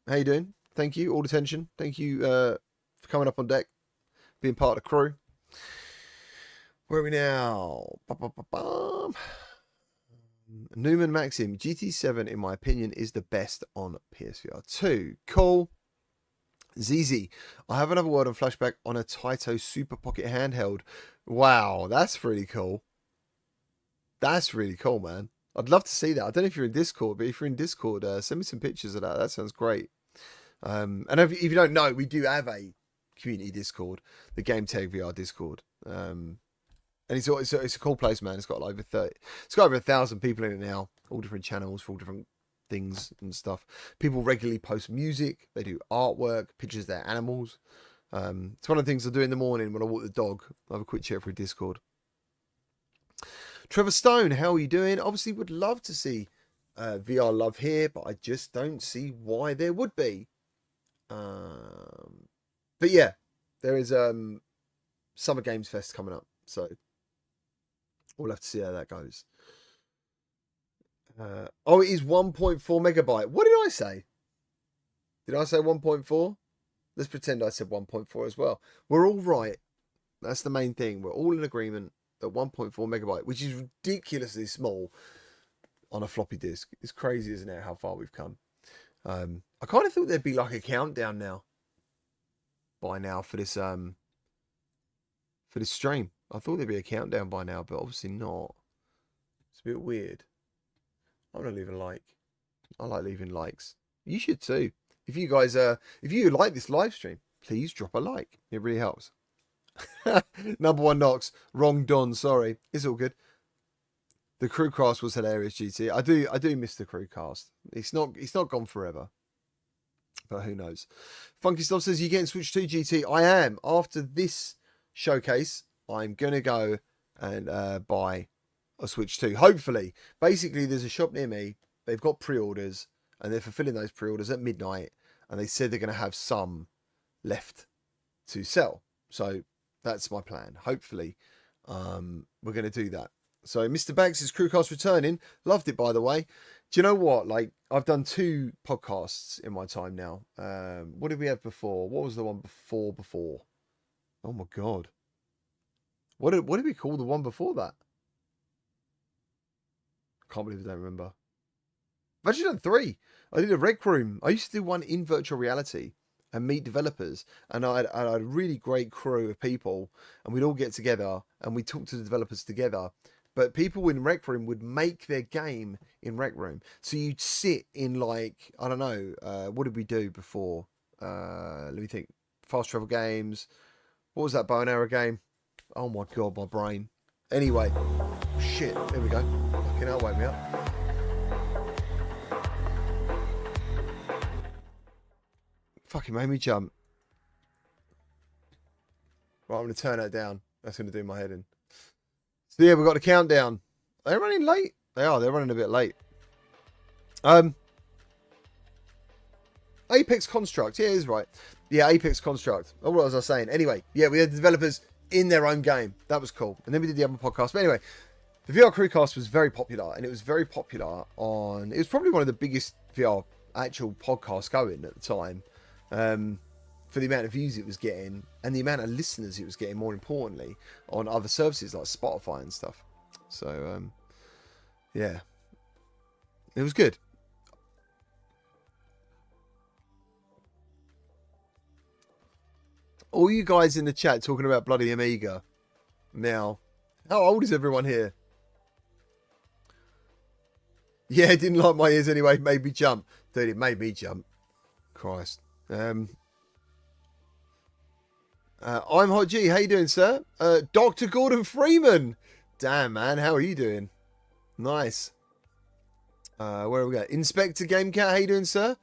how you doing? Thank you. All attention. Thank you for coming up on deck, being part of the crew. Where are we now? Ba-ba-ba-bam. Newman Maxim, GT7 in my opinion is the best on PSVR 2. Cool. ZZ, I have another word on flashback on a Taito Super Pocket handheld. Wow, that's really cool. That's really cool, man. I'd love to see that. I don't know if you're in Discord, but if you're in Discord, send me some pictures of that. That sounds great. And if you don't know, we do have a community Discord, the Gamertag VR Discord. And it's a cool place, man. It's got like it's got over 1,000 people in it now, all different channels for all different things and stuff. People regularly post music, they do artwork, pictures of their animals. It's one of the things I do in the morning when I walk the dog. I have a quick chat through Discord. Trevor Stone, how are you doing? Obviously would love to see VR love here, but I just don't see why there would be. But yeah, there is Summer Games Fest coming up, so we'll have to see how that goes. Oh, it is 1.4 megabyte. What did I say? Did I say 1.4? Let's pretend I said 1.4 as well. We're all right. That's the main thing. We're all in agreement that 1.4 megabyte, which is ridiculously small on a floppy disk. It's crazy, isn't it, how far we've come? I kind of thought there'd be like a countdown by now for this stream. I thought there'd be a countdown by now, but obviously not. It's a bit weird. I'm gonna leave a like. I like leaving likes. You should too. If you guys if you like this live stream, please drop a like. It really helps. Number one Knox. Wrong Don, sorry. It's all good. The crew cast was hilarious, GT. I do miss the crew cast. It's not gone forever. But who knows? Funky Stuff says, you getting Switch 2, GT? I am. After this showcase, I'm gonna go and buy a Switch 2. Hopefully. Basically, there's a shop near me. They've got pre-orders and they're fulfilling those pre-orders at midnight, and they said they're gonna have some left to sell. So that's my plan. Hopefully, we're gonna do that. So Mr. Banks' Crewcast returning. Loved it, by the way. Do you know what? Like, I've done 2 podcasts in my time now. What did we have before? What was the one before? Oh my god. What did we call the one before that? Can't believe I don't remember. I've actually done 3. I did a rec room. I used to do one in virtual reality and meet developers, and I had a really great crew of people, and we'd all get together and we'd talk to the developers together. But people in Rec Room would make their game in Rec Room. So you'd sit in, like, I don't know, what did we do before? Let me think. Fast travel games. What was that bow and arrow game? Oh my god, my brain. Anyway. Shit, there we go. Fucking hell, wake me up. Fucking made me jump. Right, I'm going to turn that down. That's going to do my head in. So yeah, we've got the countdown. Are they running late? They are. They're running a bit late. Apex Construct. Yeah, it is right. Yeah, Apex Construct. Oh, what was I saying? Anyway, yeah, we had the developers in their own game. That was cool. And then we did the other podcast. But anyway, the VR Crewcast was very popular. And it was very popular on... It was probably one of the biggest VR actual podcasts going at the time. For the amount of views it was getting and the amount of listeners it was getting, more importantly, on other services like Spotify and stuff. So, yeah, it was good. All you guys in the chat talking about bloody Amiga. Now, how old is everyone here? Yeah, it didn't like my ears anyway. Made me jump. Dude, it made me jump. Christ. I'm Hot G. How you doing, sir? Dr. Gordon Freeman. Damn, man. How are you doing? Nice. Where are we going? Inspector Gamecat. How you doing, sir?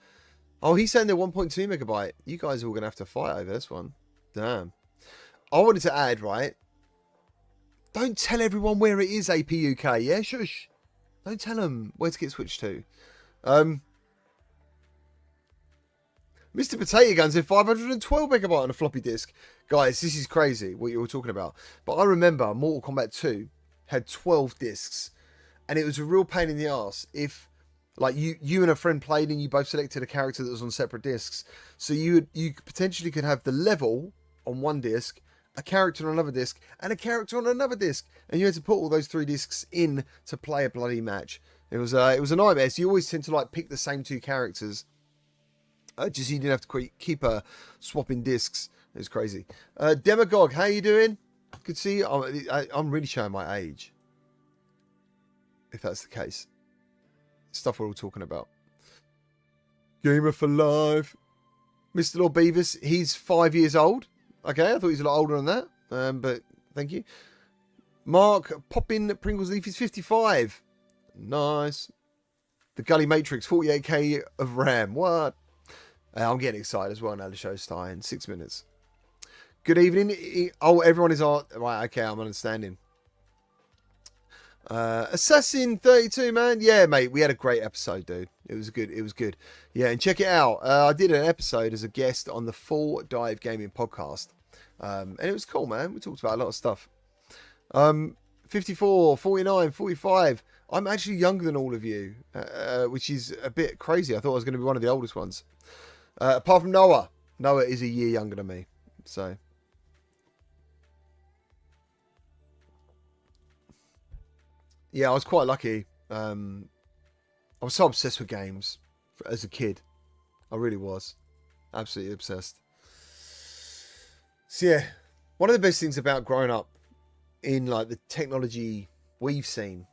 Oh, he's saying they're 1.2 megabyte. You guys are all going to have to fight over this one. Damn. I wanted to add, right? Don't tell everyone where it is, AP UK. Yeah, shush. Don't tell them where to get switched to. Mr. Potato Gun said 512 megabyte on a floppy disk. Guys, this is crazy what you're talking about. But I remember Mortal Kombat 2 had 12 discs. And it was a real pain in the ass if, like, you and a friend played and you both selected a character that was on separate discs. So you potentially could have the level on one disc, a character on another disc, and a character on another disc. And you had to put all those 3 discs in to play a bloody match. It was a nightmare. So you always tend to, like, pick the same 2 characters. Just so you didn't have to keep swapping discs. It was crazy. Demagogue, how you doing? Good to see you. I'm really showing my age. If that's the case. Stuff we're all talking about. Gamer for life. Mr. Lord Beavis, he's 5 years old. Okay, I thought he was a lot older than that. But thank you. Mark Poppin Pringles Leaf is 55. Nice. The Gully Matrix, 48k of RAM. What? I'm getting excited as well now. The show's starting. 6 minutes. Good evening. Oh, everyone is on. Right, okay, I'm understanding. Assassin 32, man. Yeah, mate, we had a great episode, dude. It was good. It was good. Yeah, and check it out. I did an episode as a guest on the Full Dive Gaming podcast. And it was cool, man. We talked about a lot of stuff. 54, 49, 45. I'm actually younger than all of you, which is a bit crazy. I thought I was going to be one of the oldest ones. Apart from Noah. Noah is a year younger than me. So... yeah, I was quite lucky. I was so obsessed with games as a kid. I really was. Absolutely obsessed. So yeah, one of the best things about growing up in like the technology we've seen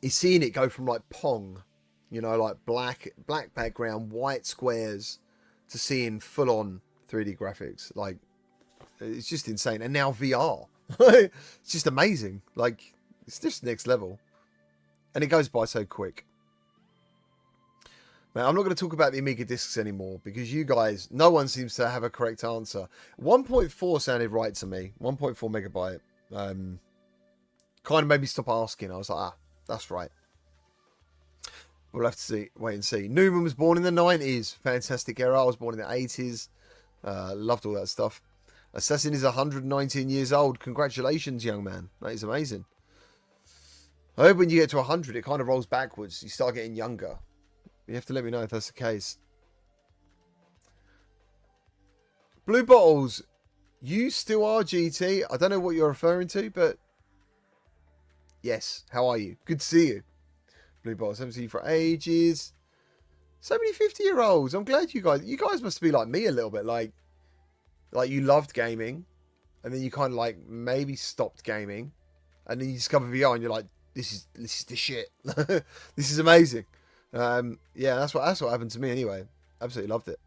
is seeing it go from like Pong, you know, like black background, white squares, to seeing full on 3D graphics. Like, it's just insane. And now VR. It's just amazing. Like, it's just next level. And it goes by so quick. Man, I'm not going to talk about the Amiga discs anymore because you guys, no one seems to have a correct answer. 1.4 sounded right to me. 1.4 megabyte. Kind of made me stop asking. I was like, that's right. We'll have to see, wait and see. Newman was born in the 90s. Fantastic era. I was born in the 80s. Loved all that stuff. Assassin is 119 years old. Congratulations, young man. That is amazing. I hope when you get to 100, it kind of rolls backwards. You start getting younger. You have to let me know if that's the case. Blue Bottles, you still are GT. I don't know what you're referring to, but yes. How are you? Good to see you. Blue Bottles, haven't seen you for ages. So many 50-year-olds. I'm glad you guys must be like me a little bit. Like you loved gaming, and then you kind of like maybe stopped gaming, and then you discover VR, and you're like, this is the shit. This is amazing. Yeah, that's what happened to me anyway. Absolutely loved it.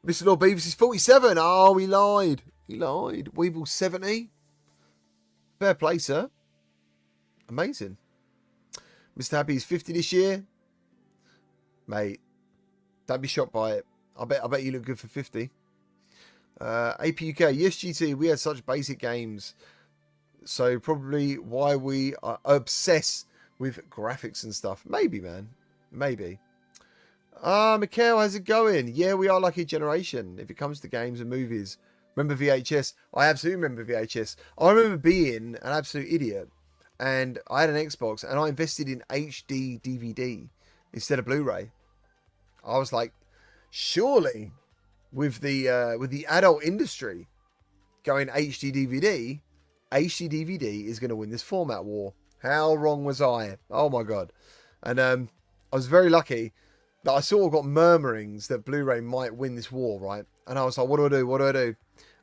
Mr. Lord Beavis is 47. Oh, he lied. Weeble 70. Fair play, sir. Amazing. Mr. Happy is 50 this year. Mate, don't be shocked by it. I bet you look good for 50. APUK, yes, GT, we had such basic games. So probably why we are obsessed with graphics and stuff. Maybe, man. Maybe. Mikhail, how's it going? Yeah, we are lucky generation if it comes to games and movies. Remember VHS? I absolutely remember VHS. I remember being an absolute idiot. And I had an Xbox and I invested in HD DVD instead of Blu-ray. I was like, surely with the adult industry going HD DVD is going to win this format war. How wrong was I? Oh my god. And I was very lucky that I sort of got murmurings that Blu-ray might win this war, right? And I was like, what do I do?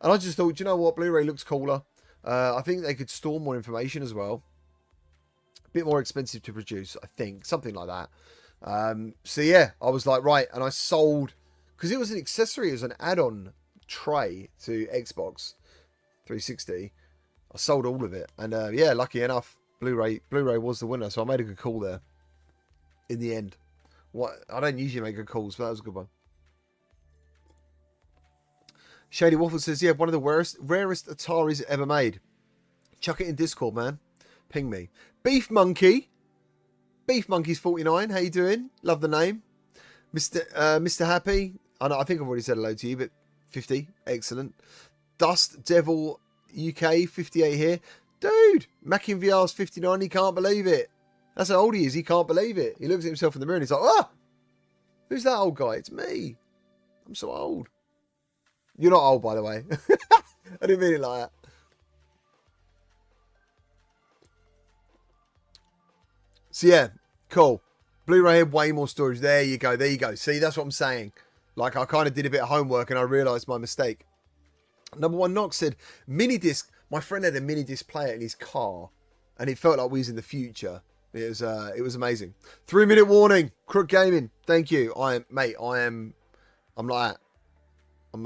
And I just thought, do you know what? Blu-ray looks cooler. I think they could store more information as well. A bit more expensive to produce, I think. Something like that. So yeah, I was like, right. And I sold, because it was an accessory, it was an add-on tray to Xbox 360. I sold all of it. And yeah, lucky enough, Blu-ray was the winner. So I made a good call there in the end. I don't usually make good calls, but that was a good one. Shady Waffle says, yeah, one of the rarest Ataris ever made. Chuck it in Discord, man. Ping me. Beef Monkey's 49. How you doing? Love the name. Mr. Happy. I think I've already said hello to you, but 50. Excellent. Dust Devil UK 58 here. Dude, Mackin VR's 59. He can't believe it. That's how old he is. He can't believe it. He looks at himself in the mirror and he's like, ah! Who's that old guy? It's me. I'm so old. You're not old, by the way. I didn't mean it like that. So yeah, cool. Blu-ray had way more storage. There you go. See, that's what I'm saying. Like, I kind of did a bit of homework and I realised my mistake. Number one Knox said, mini disc. My friend had a mini disc player in his car and it felt like we was in the future. It was amazing. 3-minute warning. Crook Gaming. Thank you. I'm like that. I'm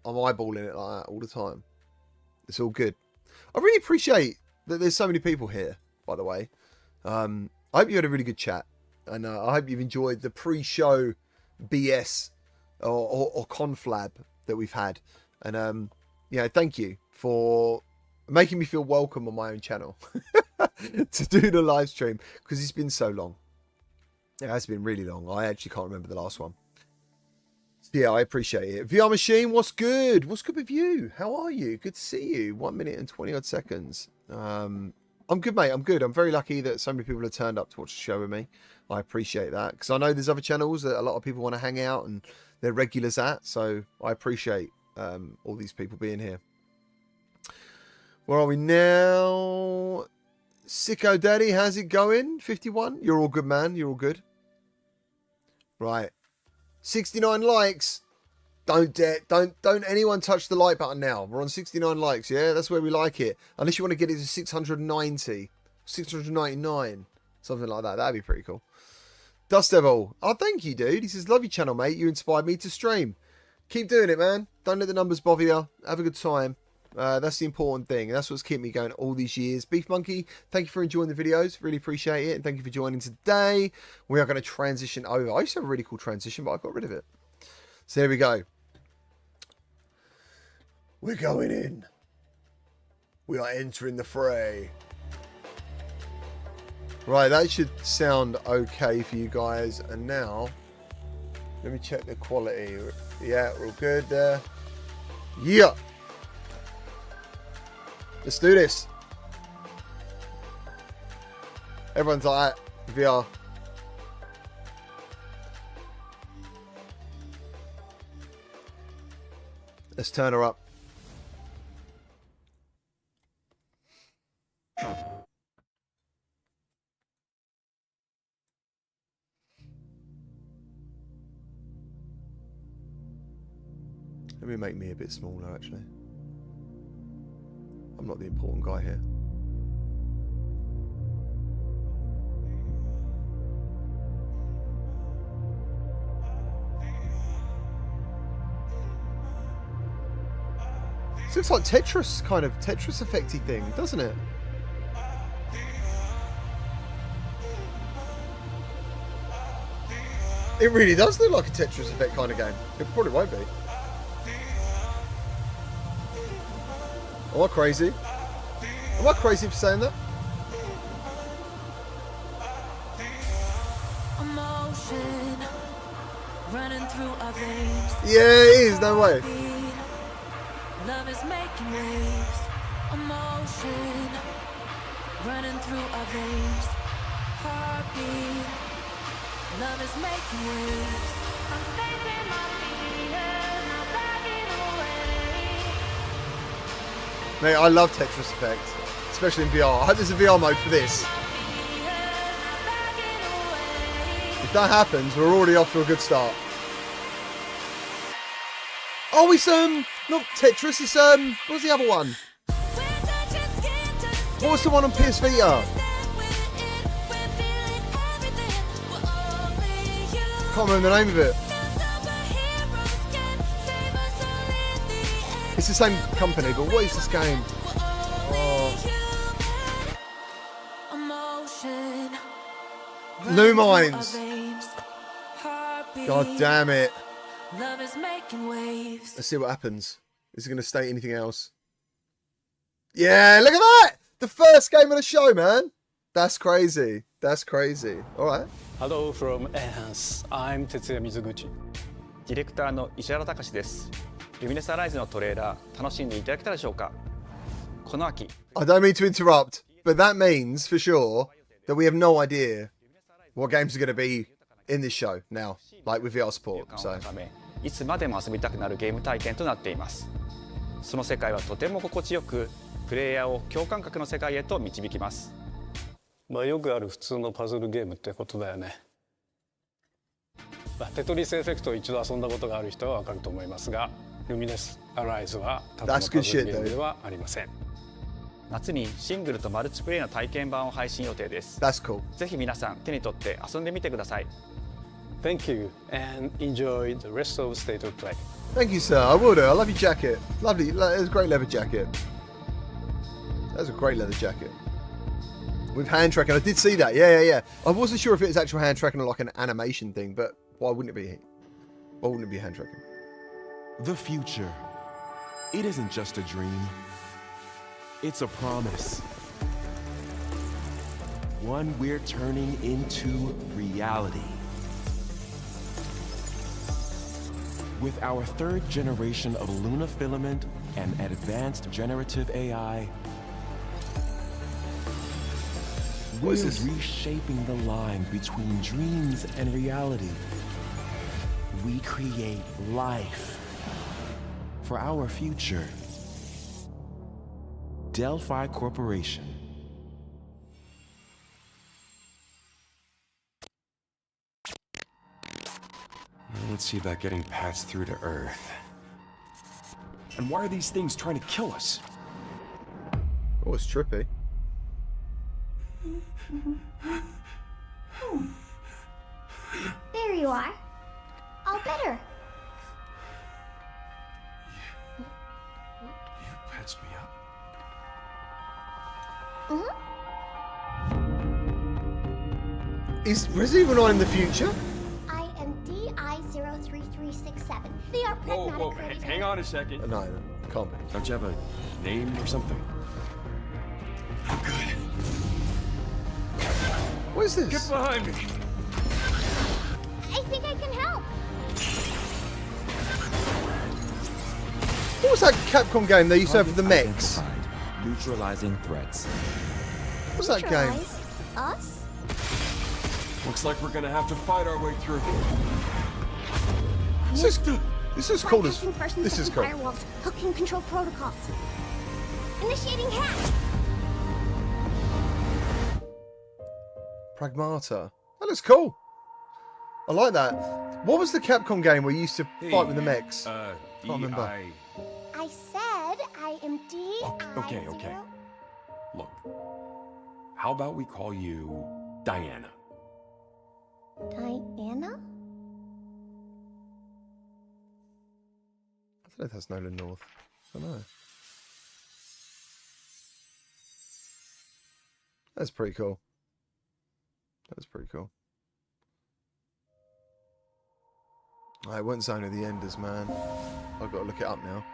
eyeballing it like that all the time. It's all good. I really appreciate that there's so many people here, by the way. I hope you had a really good chat. And I hope you've enjoyed the pre-show BS or conflab that we've had. And, thank you for making me feel welcome on my own channel to do the live stream because it's been so long. It has been really long. I actually can't remember the last one. Yeah, I appreciate it. VR Machine, what's good? What's good with you? How are you? Good to see you. 1 minute and 20 odd seconds. I'm good, mate. I'm good. I'm very lucky that so many people have turned up to watch the show with me. I appreciate that because I know there's other channels that a lot of people want to hang out and they're regulars at. So I appreciate all these people being here. Where are we now? Sicko Daddy, how's it going? 51. You're all good, man. You're all good. Right. 69 likes. Don't anyone touch the like button now. We're on 69 likes, yeah? That's where we like it. Unless you want to get it to 690, 699, something like that. That'd be pretty cool. Dust Devil. Oh, thank you, dude. He says, love your channel, mate. You inspired me to stream. Keep doing it, man. Don't let the numbers bother you. Have a good time. That's the important thing. That's what's kept me going all these years. Beef Monkey, thank you for enjoying the videos. Really appreciate it. And thank you for joining today. We are going to transition over. I used to have a really cool transition, but I got rid of it. So here we go. We're going in. We are entering the fray. Right, that should sound okay for you guys. And now, let me check the quality. Yeah, we're all good there. Yeah. Let's do this. Everyone's like, VR. Let's turn her up. Let me make me a bit smaller, actually. I'm not the important guy here. This looks like Tetris, kind of Tetris effecty thing, doesn't it? It really does look like a Tetris effect kind of game. It probably won't be. Am I crazy? Am I crazy for saying that? Emotion running through our veins. Yeah, it is. No way. Love is making waves. Emotion running through our veins. Heartbeat. Love is making waves. I'm facing my fears, not backing away. Mate, I love Tetris Effect, especially in VR. I hope there's a VR mode for this. If that happens, we're already off to a good start. Oh, it's not Tetris. It's what's the other one? What was the one on PSVR? Can't remember the name of it. It's the same company, but what is this game? Oh. New Minds. God damn it. Let's see what happens. Is it going to state anything else? Yeah, look at that! The first game of the show, man. That's crazy. That's crazy. All right. Hello from Enhance. I'm Tetsuya Mizuguchi. ディレクターの石原隆です。ルミネスアライズのトレーラー楽しんでいただけたでしょうか。この秋。I don't mean to interrupt, but that means for sure that we have no idea what games are going to be in this show now, like with VR support. So. いつまでも遊びたくなるゲーム体験となっています。その世界はとても心地よく、プレイヤーを共感覚の世界へと導きます。まあよくある普通のパズルゲームってことだよね。テトリスエフェクトを一度遊んだことがある人はわかると思いますが、ルミネスアライズはただのパズルゲームではありません。夏にシングルとマルチプレイの体験版を配信予定です。That's cool. ぜひ皆さん手に取って遊んでみてください。Thank you and enjoy the rest of State of Play. Thank you, sir. I will do. I love your jacket. Lovely. It's a great leather jacket. That's a great leather jacket. With hand tracking. I did see that. Yeah. I wasn't sure if it was actual hand tracking or like an animation thing, but why wouldn't it be? Why wouldn't it be hand tracking? The future. It isn't just a dream. It's a promise. One we're turning into reality. With our third generation of Luna filament and advanced generative AI, we're reshaping the line between dreams and reality. We create life for our future. Delphi Corporation. Let's see about getting passed through to Earth. And why are these things trying to kill us? Oh, it's trippy. There you are. All better. You patched me up? Is Resident Evil 9 in the future? I am DI03367. They are Pragmata creators. Hang on a second. No, it can't be. Don't you have a name or something? I'm good. What is this? Get behind me. I think I can help. What was that Capcom game they used to have for the mechs? Neutralizing threats. What was that game? Neutralize us? Looks like we're gonna have to fight our way through. This is cool as Bypassing first and this is second cool. firewalls. Hooking control protocols. Initiating hack. Pragmata. That looks cool. I like that. What was the Capcom game where you used to fight with the mechs? Can't remember. I said I am Okay. Look, how about we call you Diana? Diana? I don't know if that's Nolan North. I don't know. That's pretty cool. That's pretty cool. I went Zone of the Enders, man. I've got to look it up now.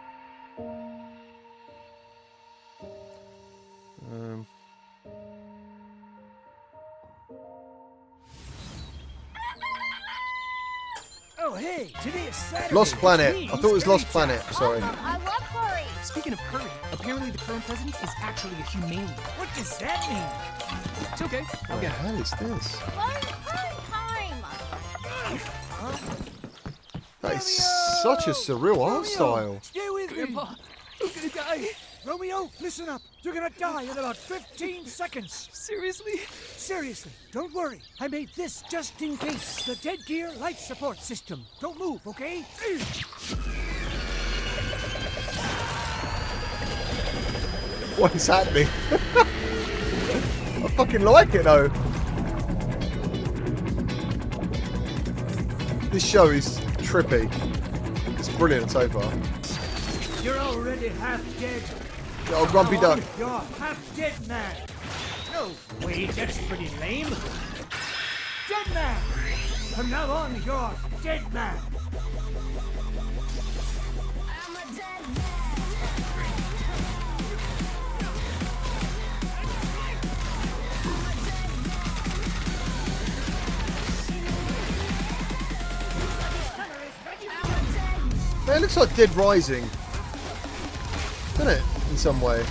Oh, hey, today is Saturday. Lost Planet. which I thought it was means Lost curry Planet. time. Sorry. I love curry. Speaking of curry, apparently the current president is actually a humane. What does that mean? It's okay. I'll What the get it. hell is this? Fun time. That is such a surreal art style. Stay with Grandpa, I'm gonna die. Romeo, listen up. You're gonna die in about 15 seconds. Seriously? Seriously, don't worry. I made this just in case. The dead gear life support system. Don't move, okay? What is happening? I fucking like it though. This show is trippy. It's brilliant so far. You're already half dead. Oh, Grumpy Now on, Duck. You're half dead man. No, wait, that's pretty lame. Dead man. From now on, you're dead man. I'm a dead man. Man, it looks like Dead Rising. Doesn't it? In some way.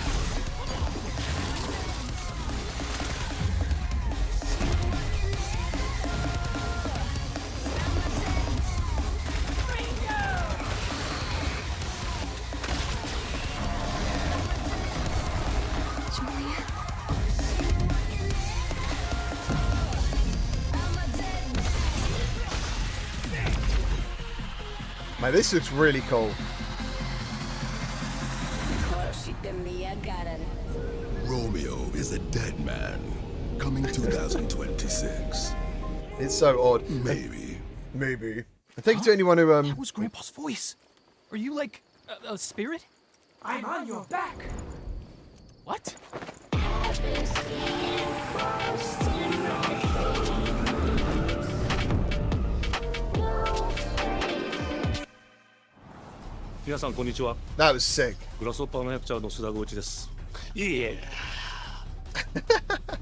Man, this looks really cool. Romeo is a dead man. Coming 2026. It's so odd. Maybe. Maybe. I think to anyone who That was Grandpa's voice. Are you like a spirit? I'm on your back. What? 皆さんこんにちは。 That was sick. グラスホッパーの役者の須田剛一です。いえいえ。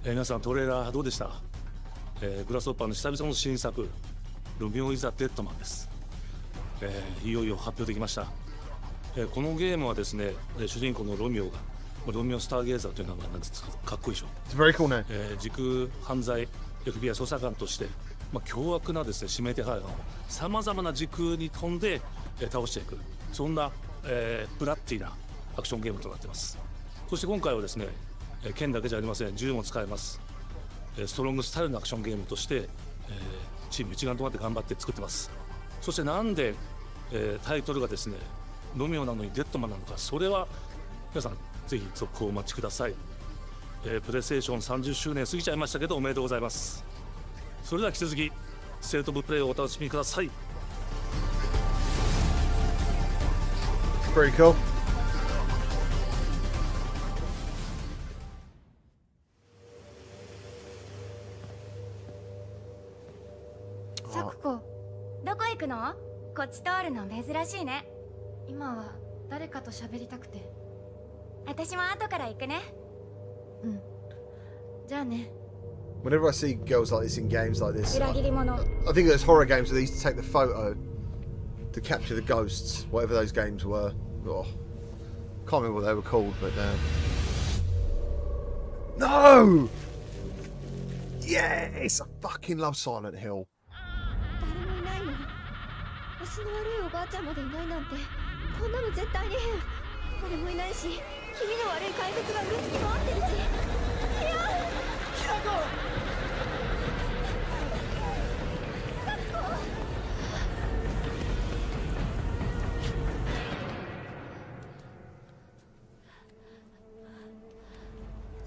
皆さんトレーラーどうでした？グラスホッパーの久々の新作ロミオ・イザ・デッドマンです。いよいよ発表できました。このゲームはですね、主人公のロミオがロミオ・スターゲーザーという名前なんですが、かっこいいでしょ。It's very cool name. 時空犯罪 FBI 捜査官として、凶悪なですね指名手配犯をさまざまな時空に飛んで、倒していく、そんな、ブラッディなアクションゲームとなっています。そして今回はですね、剣だけじゃありません、銃も使えます。ストロングスタイルのアクションゲームとして、チーム一丸となって頑張って作ってます。そしてなんで、タイトルがですねロミオなのにデッドマンなのか、それは皆さんぜひ続報をお待ちください。プレイステーション30周年過ぎちゃいましたけど、おめでとうございます。それでは引き続きステートオブプレイをお楽しみください。Pretty cool. サクコ、どこ行くの？こっち通るの珍しいね。今は誰かと喋りたくて。私も後から行くね。うん。じゃあね。Whenever I see girls like this in games like this, 裏切り者。I think there's horror games where they used to take the photo to capture the ghosts, whatever those games were. Oh, can't remember what they were called, but no! Yes, I fucking love Silent Hill. 誰もいないの。足の悪いおばあちゃんまでいないなんて、こんなの絶対に変。誰もいないし、気味の悪い怪物がうろつき回ってるし。いや、ひらこ。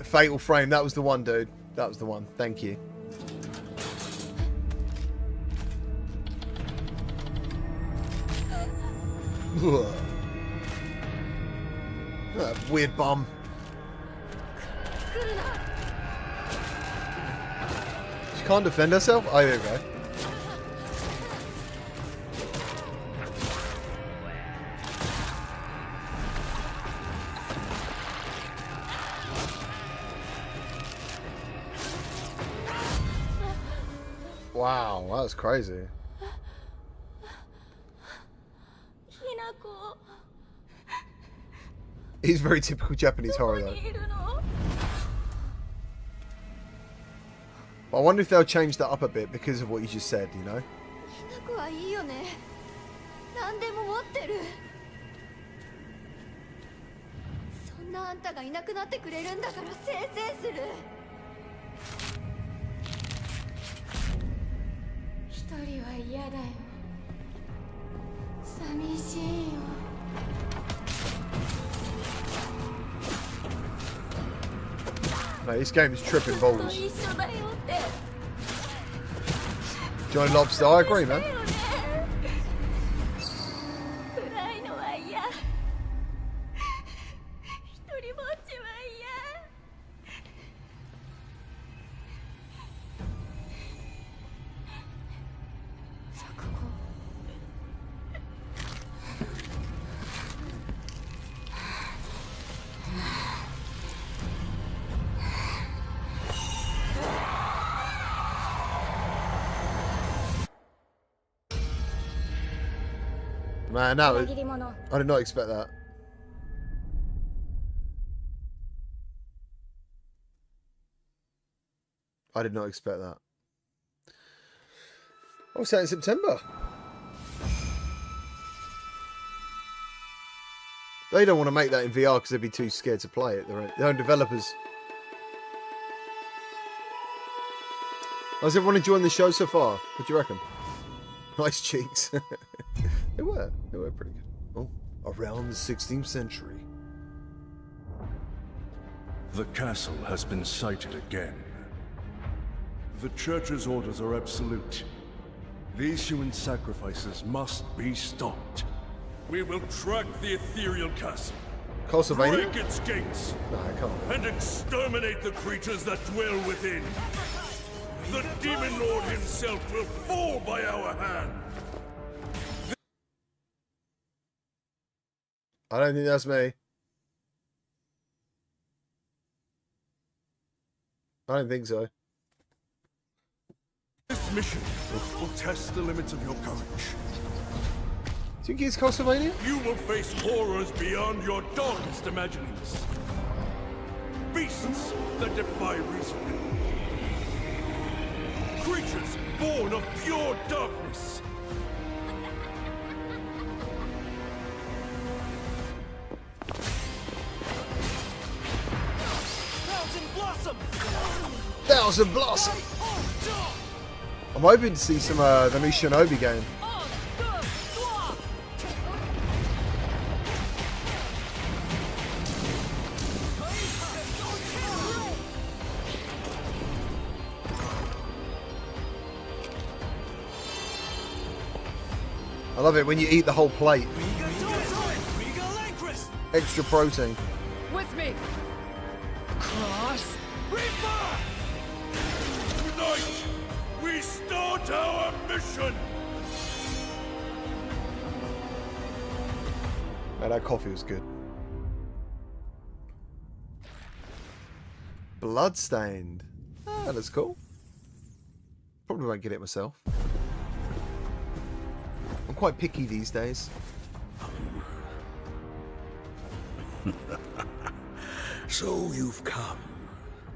Fatal Frame, that was the one, dude. That was the one. Thank you. That weird bum. She can't defend herself? Oh, there we go. Wow, that was crazy. He's very typical Japanese horror though. I wonder if they'll change that up a bit because of what you just said, you know? Mate, this game is tripping balls. Johnny Lobster, I agree, man. Man, no, I did not expect that. I did not expect that. Oh, it's out in September. They don't want to make that in VR because they'd be too scared to play it. Their own developers. How's everyone enjoying the show so far? What do you reckon? Nice cheeks. They were pretty good. Oh, around the 16th century. The castle has been sighted again. The Church's orders are absolute. These human sacrifices must be stopped. We will track the ethereal castle, break its gates, and exterminate the creatures that dwell within. The Demon Lord himself will fall by our hand. I don't think that's me. I don't think so. This mission will test the limits of your courage. Do you think it's Castlevania? You will face horrors beyond your darkest imaginings. Beasts that defy reason. Creatures born of pure darkness. Thousand Blossom! I'm hoping to see some the new Shinobi game. I love it when you eat the whole plate. Extra protein. With me. Cross. Reaper! Tonight, we start our mission! Man, that coffee was good. Bloodstained. Ah, that's cool. Probably won't get it myself. I'm quite picky these days. So you've come,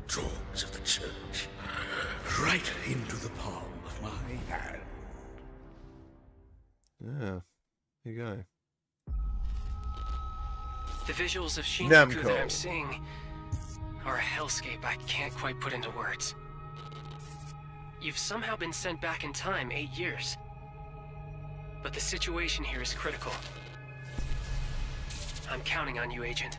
dogs of the church, right into the palm of my hand. Yeah, here you go. The visuals of Shinjuku Namco. that I'm seeing are a hellscape I can't quite put into words. You've somehow been sent back in time 8 years. But the situation here is critical. I'm counting on you, Agent.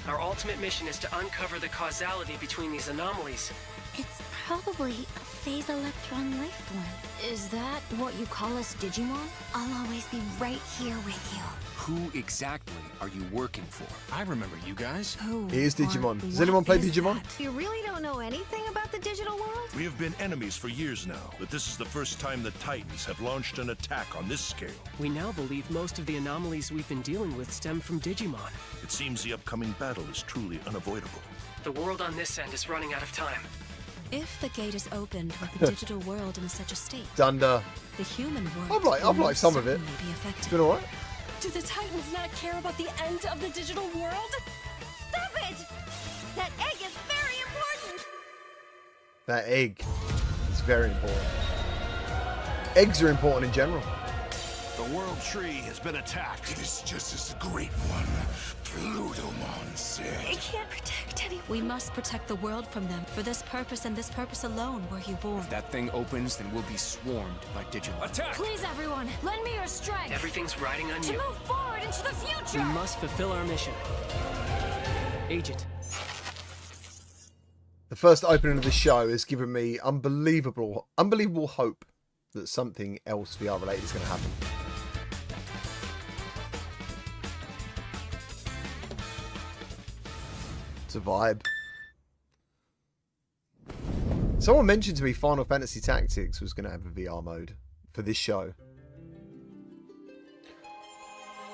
Our ultimate mission is to uncover the causality between these anomalies. It's probably a phase electron life form. Is that what you call us, Digimon? I'll always be right here with you. Who exactly are you working for? I remember you guys. Who? It is Digimon. Does anyone play Digimon? You really don't know anything about the digital world? We have been enemies for years now, but this is the first time the Titans have launched an attack on this scale. We now believe most of the anomalies we've been dealing with stem from Digimon. It seems the upcoming battle is truly unavoidable. The world on this end is running out of time. If the gate is opened with the digital world in such a state, Dunder. the human world I've liked some of it. will be affected. It's been alright. Do the Titans not care about the end of the digital world? Stop it! That egg is very important! That egg is very important. Eggs are important in general. The world tree has been attacked. It is just as the great one, Plutomon said. It can't protect anyone. We must protect the world from them. For this purpose and this purpose alone were you born. If that thing opens, then we'll be swarmed by Digimon. Attack! Please, everyone, lend me your strength! Everything's riding on To you. move forward into the future! We must fulfill our mission. Agent. The first opening of the show has given me unbelievable hope that something else VR related is going to happen. It's a vibe. Someone mentioned to me Final Fantasy Tactics was going to have a VR mode for this show.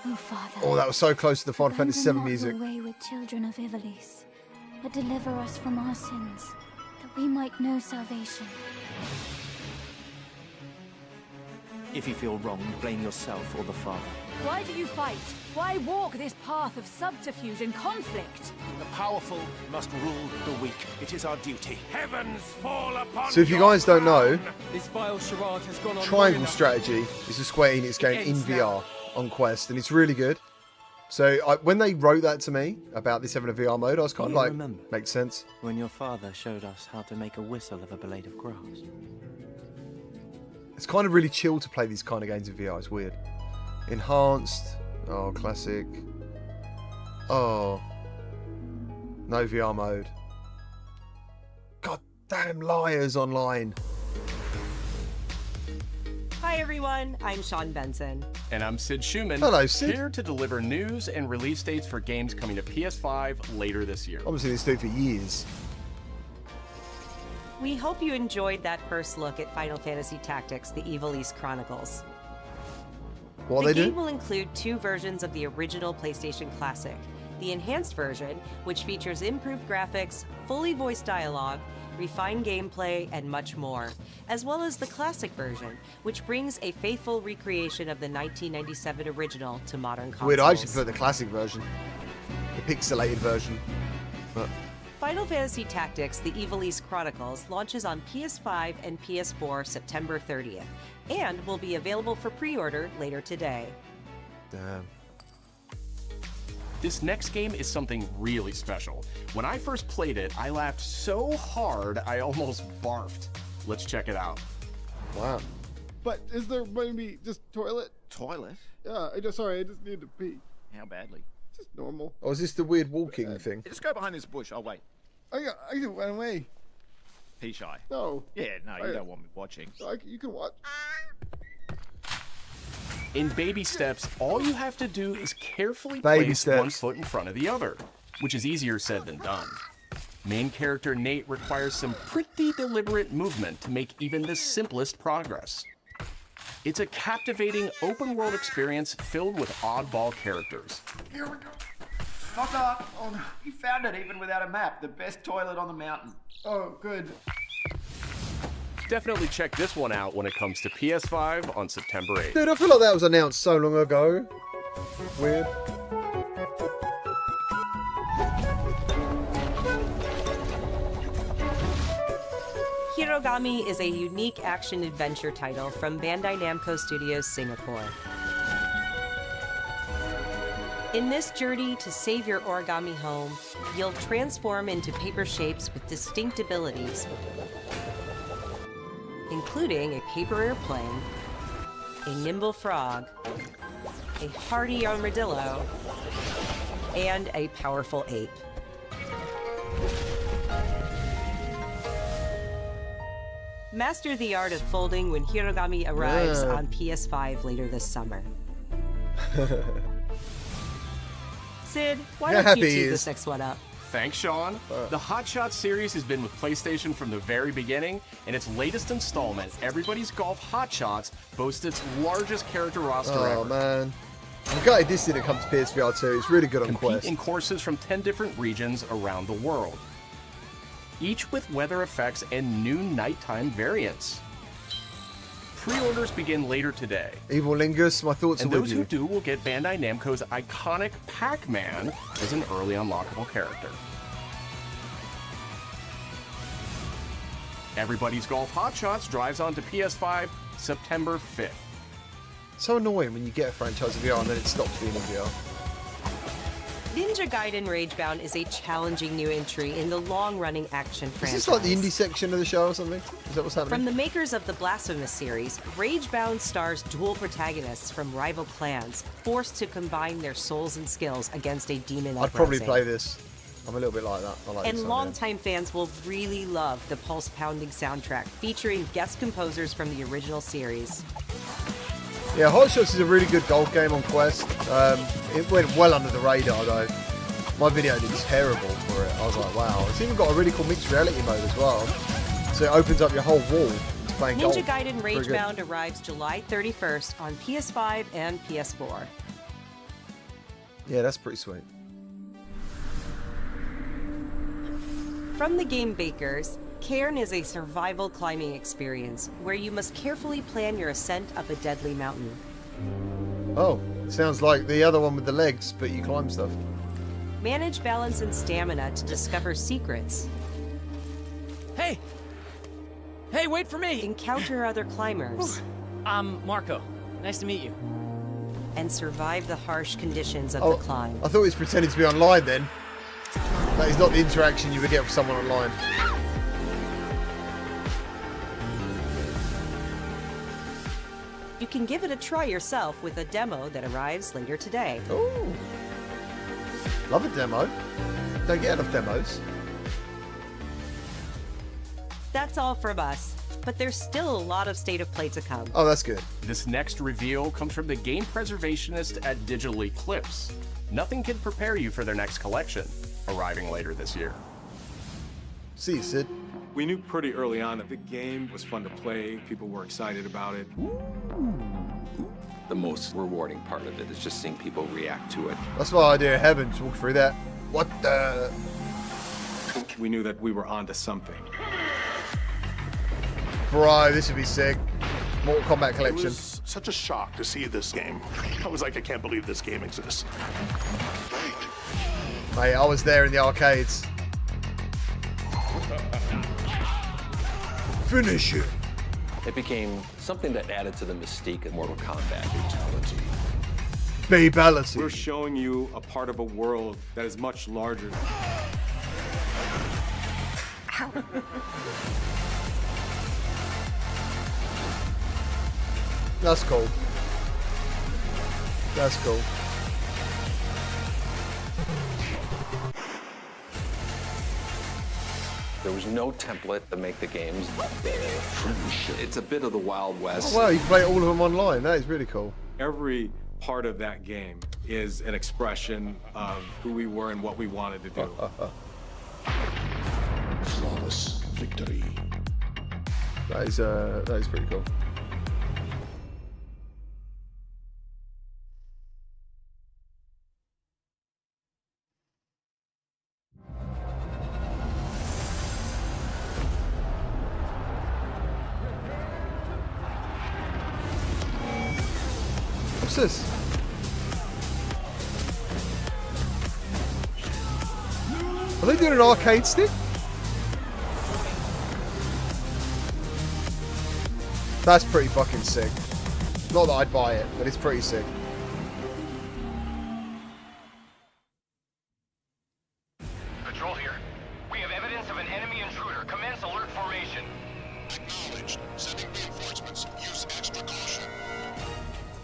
Oh, Father. Oh, that was so close to the Final Fantasy VII music. Abandon not the wayward children of Ivalice, but deliver us from our sins, that we might know salvation. If you feel wronged, blame yourself or the Father. Why do you fight? Why walk this path of subterfuge and conflict? The powerful must rule the weak. It is our duty. Heavens fall upon So if you guys don't know, This vile charade has gone on Triangle Strategy is a Square Enix game in VR on Quest, and it's really good. So when they wrote that to me about this having a VR mode, I was kind of like, remember makes sense. when your father showed us how to make a whistle of a blade of grass? It's kind of really chill to play these kind of games in VR. It's weird. Enhanced. Oh, classic. Oh. No VR mode. God damn liars online. Hi everyone, I'm Sean Benson. And I'm Sid Schumann. Hello, Sid. Here to deliver news and release dates for games coming to PS5 later this year. Obviously, this dude for years. We hope you enjoyed that first look at Final Fantasy Tactics, the Ivalice Chronicles. What the they game do? will include 2 versions of the original PlayStation Classic. The enhanced version, which features improved graphics, fully voiced dialogue, refined gameplay, and much more, as well as the classic version, which brings a faithful recreation of the 1997 original to modern consoles. Weird, I actually prefer the classic version. The pixelated version. But Final Fantasy Tactics: The Ivalice Chronicles launches on PS5 and PS4 September 30th, and will be available for pre-order later today. damn. This next game is something really special. When I first played it, I laughed so hard I almost barfed. Let's check it out. Wow. But is there maybe just toilet? Toilet? Yeah, I just need to pee. How badly? Just normal. Oh, is this the weird walking thing? Just go behind this bush. I'll wait. I can run away. Pee shy. No. Yeah, no, you don't want me watching. You can watch. In baby steps, all you have to do is carefully Baby place steps. one foot in front of the other, which is easier said than done. Main character Nate requires some pretty deliberate movement to make even the simplest progress. It's a captivating open-world experience filled with oddball characters. Here we go. Knock knock. Oh no, you found it even without a map. The best toilet on the mountain. Oh, good. Definitely check this one out when it comes to PS5 on September 8th. Dude, I feel like that was announced so long ago. Weird. Hiroami is a unique action-adventure title from Bandai Namco Studios Singapore. In this journey to save your origami home, you'll transform into paper shapes with distinct abilities, including a paper airplane, a nimble frog, a hardy armadillo, and a powerful ape. Master the art of folding when Hiroami arrives on PS5 later this summer. Sid, why don't you tee this next one up? Thanks, Sean. The HotShot series has been with PlayStation from the very beginning, and its latest installment, Everybody's Golf HotShots, boasts its largest character roster ever. Oh, man. I'm gutted this didn't come to PSVR 2. It's really good on Compete Quest. in courses from 10 different regions around the world, each with weather effects and new nighttime variants. Pre-orders begin later today. Evil Lingus, my thoughts And are with those you. who do will get Bandai Namco's iconic Pac-Man as an early unlockable character. Everybody's Golf HotShots drives onto PS5 September 5th. So annoying when you get a franchise in VR and then it stops being in VR. Ninja Gaiden Ragebound is a challenging new entry in the long-running action franchise. Is this like the indie section of the show or something? Is that what's happening? From the makers of the Blasphemous series, Ragebound stars dual protagonists from rival clans, forced to combine their souls and skills against a demon I'd probably uprising. play this. I'm a little bit like that. I like And this idea. longtime fans will really love the pulse-pounding soundtrack featuring guest composers from the original series. Yeah, Hot Shots is a really good golf game on Quest. It went well under the radar though. My video did terrible for it. I was like, wow. It's even got a really cool mixed reality mode as well. So it opens up your whole wall to playing golf. Ninja Gaiden Pretty good. Ragebound arrives July 31st on PS5 and PS4. Yeah, that's pretty sweet. From the game bakers, Kairen is a survival climbing experience where you must carefully plan your ascent up a deadly mountain. Oh, sounds like the other one with the legs, but you climb stuff. Manage balance and stamina to discover secrets. Hey! Hey, wait for me! Encounter other climbers. I'm Marco. Nice to meet you. And survive the harsh conditions of Oh, the climb. I thought he was pretending to be online then. That is not the interaction you would get with someone online. You can give it a try yourself with a demo that arrives later today. Ooh. Love a demo. Don't get enough demos. That's all from us, but there's still a lot of State of Play to come. Oh, that's good. This next reveal comes from the game preservationist at Digital Eclipse. Nothing can prepare you for their next collection, arriving later this year. See you, Sid. We knew pretty early on that the game was fun to play. People were excited about it. the most rewarding part of it, is just seeing people react to it. That's my idea of heaven, to walk through that. What the? We knew that we were onto something. Bro, this would be sick. Mortal Kombat Collection. It was such a shock to see this game. I was like, I can't believe this game exists. Mate, I was there in the arcades. Finish it. It became something that added to the mystique of Mortal Kombat. Fatality. Babality. We're showing you a part of a world that is much larger. That's cool. That's cool. There was no template to make the games. It's a bit of the Wild West. Oh, wow, you can play all of them online. That is really cool. Every part of that game is an expression of who we were and what we wanted to do. Flawless victory. That is pretty cool. What's this? Are they doing an arcade stick? That's pretty fucking sick. Not that I'd buy it, but it's pretty sick. Patrol here. We have evidence of an enemy intruder. Commence alert formation. Acknowledged. Sending reinforcements. Use extra caution.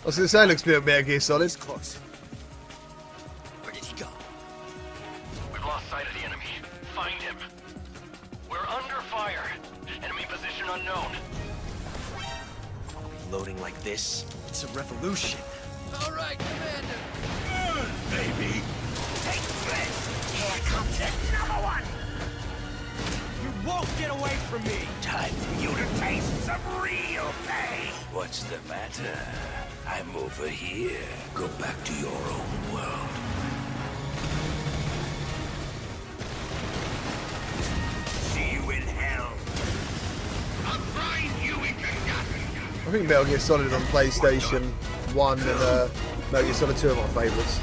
I was going to say, it looks a bit of Metal Gear Solid. Close. Where did he go? We've lost sight of the enemy. Find him. We're under fire. Enemy position unknown. Loading like this? It's a revolution. All right, Commander. Baby. Take this! Here comes another one! You won't get away from me! Time for you to taste some real pain! What's the matter? I'm over here. Go back to your own world. See you in hell. I'll find you, I think Metal Gear Solid on PlayStation 1 and Metal Gear Solid 2 are my favourites.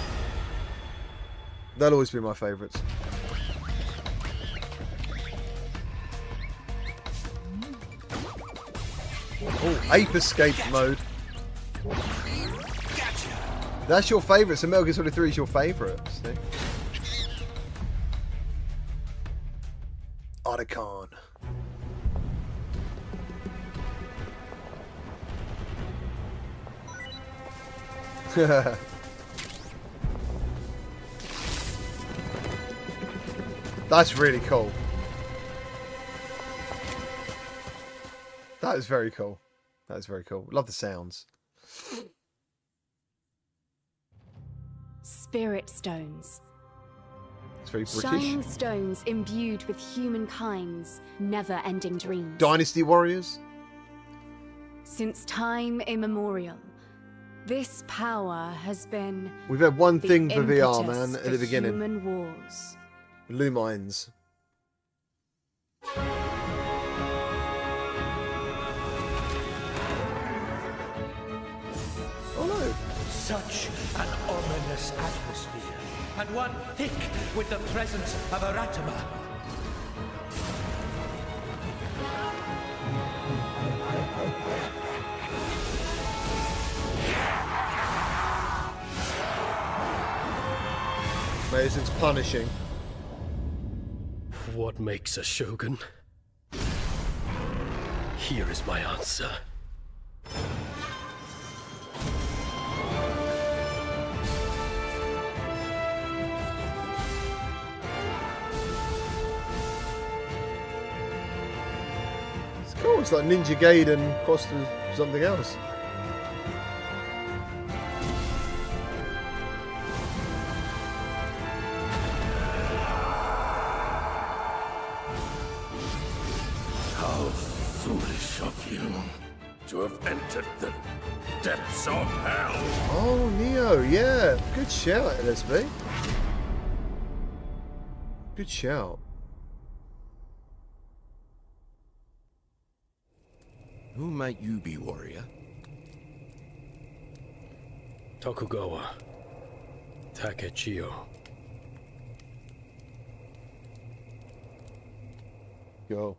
They'll always be my favourites. Oh, Ape Escape mode. That's your favourite, so Metal Gear Solid 3 is your favourite. Otacon. That's really cool. That is very cool. That is very cool. Love the sounds. Spirit stones. It's very British. Shining stones imbued with humankind's never-ending dreams. Dynasty Warriors. Since time immemorial, this power has been. We've had one the thing for VR, impetus man, at for the beginning. Human wars. Lumines. Oh no. Such an ominous atmosphere, and one thick with the presence of Eratama. Mate, it's punishing. What makes a shogun? Here is my answer. It's cool. It's like Ninja Gaiden crossed with something else. How foolish of you to have entered the depths of hell. Oh, Neo, yeah. Good shout, LSB. Good shout. Who might you be, warrior? Tokugawa Takechiyo. Yo.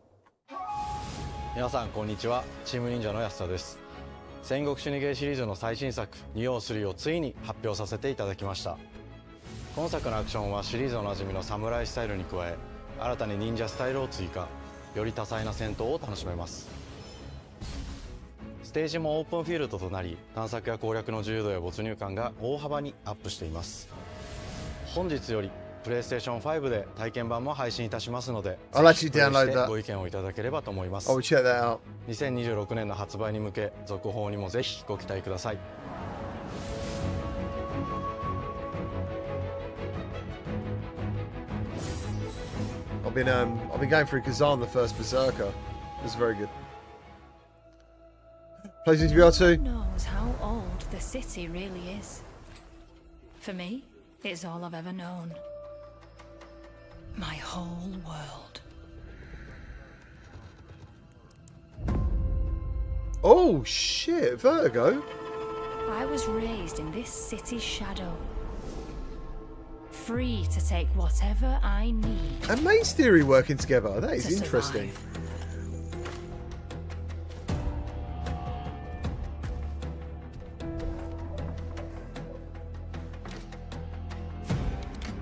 皆さんこんにちは。チーム忍者の安田です。戦国シニゲーシリーズの最新作「仁王3」をついに発表させていただきました。今作のアクションはシリーズおなじみの侍スタイルに加え、新たに忍者スタイルを追加、より多彩な戦闘を楽しめます。ステージもオープンフィールドとなり、探索や攻略の自由度や没入感が大幅にアップしています。本日よりPlayStation 5で体験版も配信いたしますので、I'll actually download that. ご意見をいただければと思います。I'll check that out. 2026年の発売に向け、続報にもぜひご期待ください。I've been going through Kazan, the first Berserker. It was very good. PlayStation VR 2. Who knows how old the city really is? For me, it's all I've ever known. My whole world. Oh shit, Vertigo. I was raised in this city's shadow. Free to take whatever I need. And Maze Theory working together. That is interesting.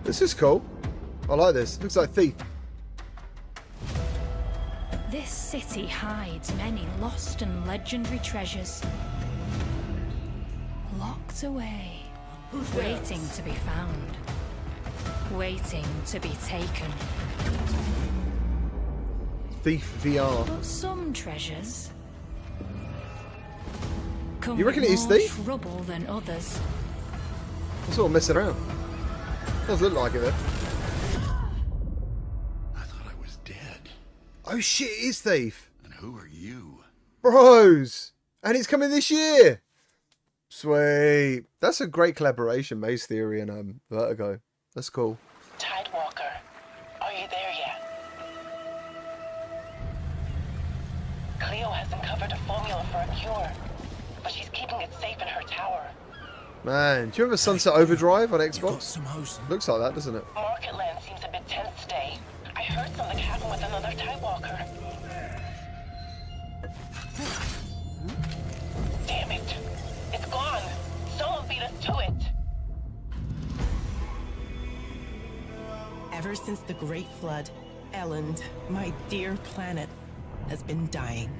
This is cool. I like this. Looks like Thief. This city hides many lost and legendary treasures. Locked away. Waiting to be found. Waiting to be taken. Thief VR. But some treasures come You reckon with it is more Thief? trouble than others. I'm sort of messing around. Does look like it though. I thought I was dead. Oh shit, it is Thief. And who are you? Bros! And it's coming this year! Sweet. That's a great collaboration, Maze Theory and Vertigo. That's cool. Tidewalker, are you there yet? Cleo has uncovered a formula for a cure, but she's keeping it safe in her tower. Man, do you remember Sunset Overdrive on Xbox? Looks like that, doesn't it? Marketland seems a bit tense today. I heard something happen with another Tidewalker. Damn it. It's gone. Someone beat us to it. Ever since the Great Flood, Elland, my dear planet, has been dying.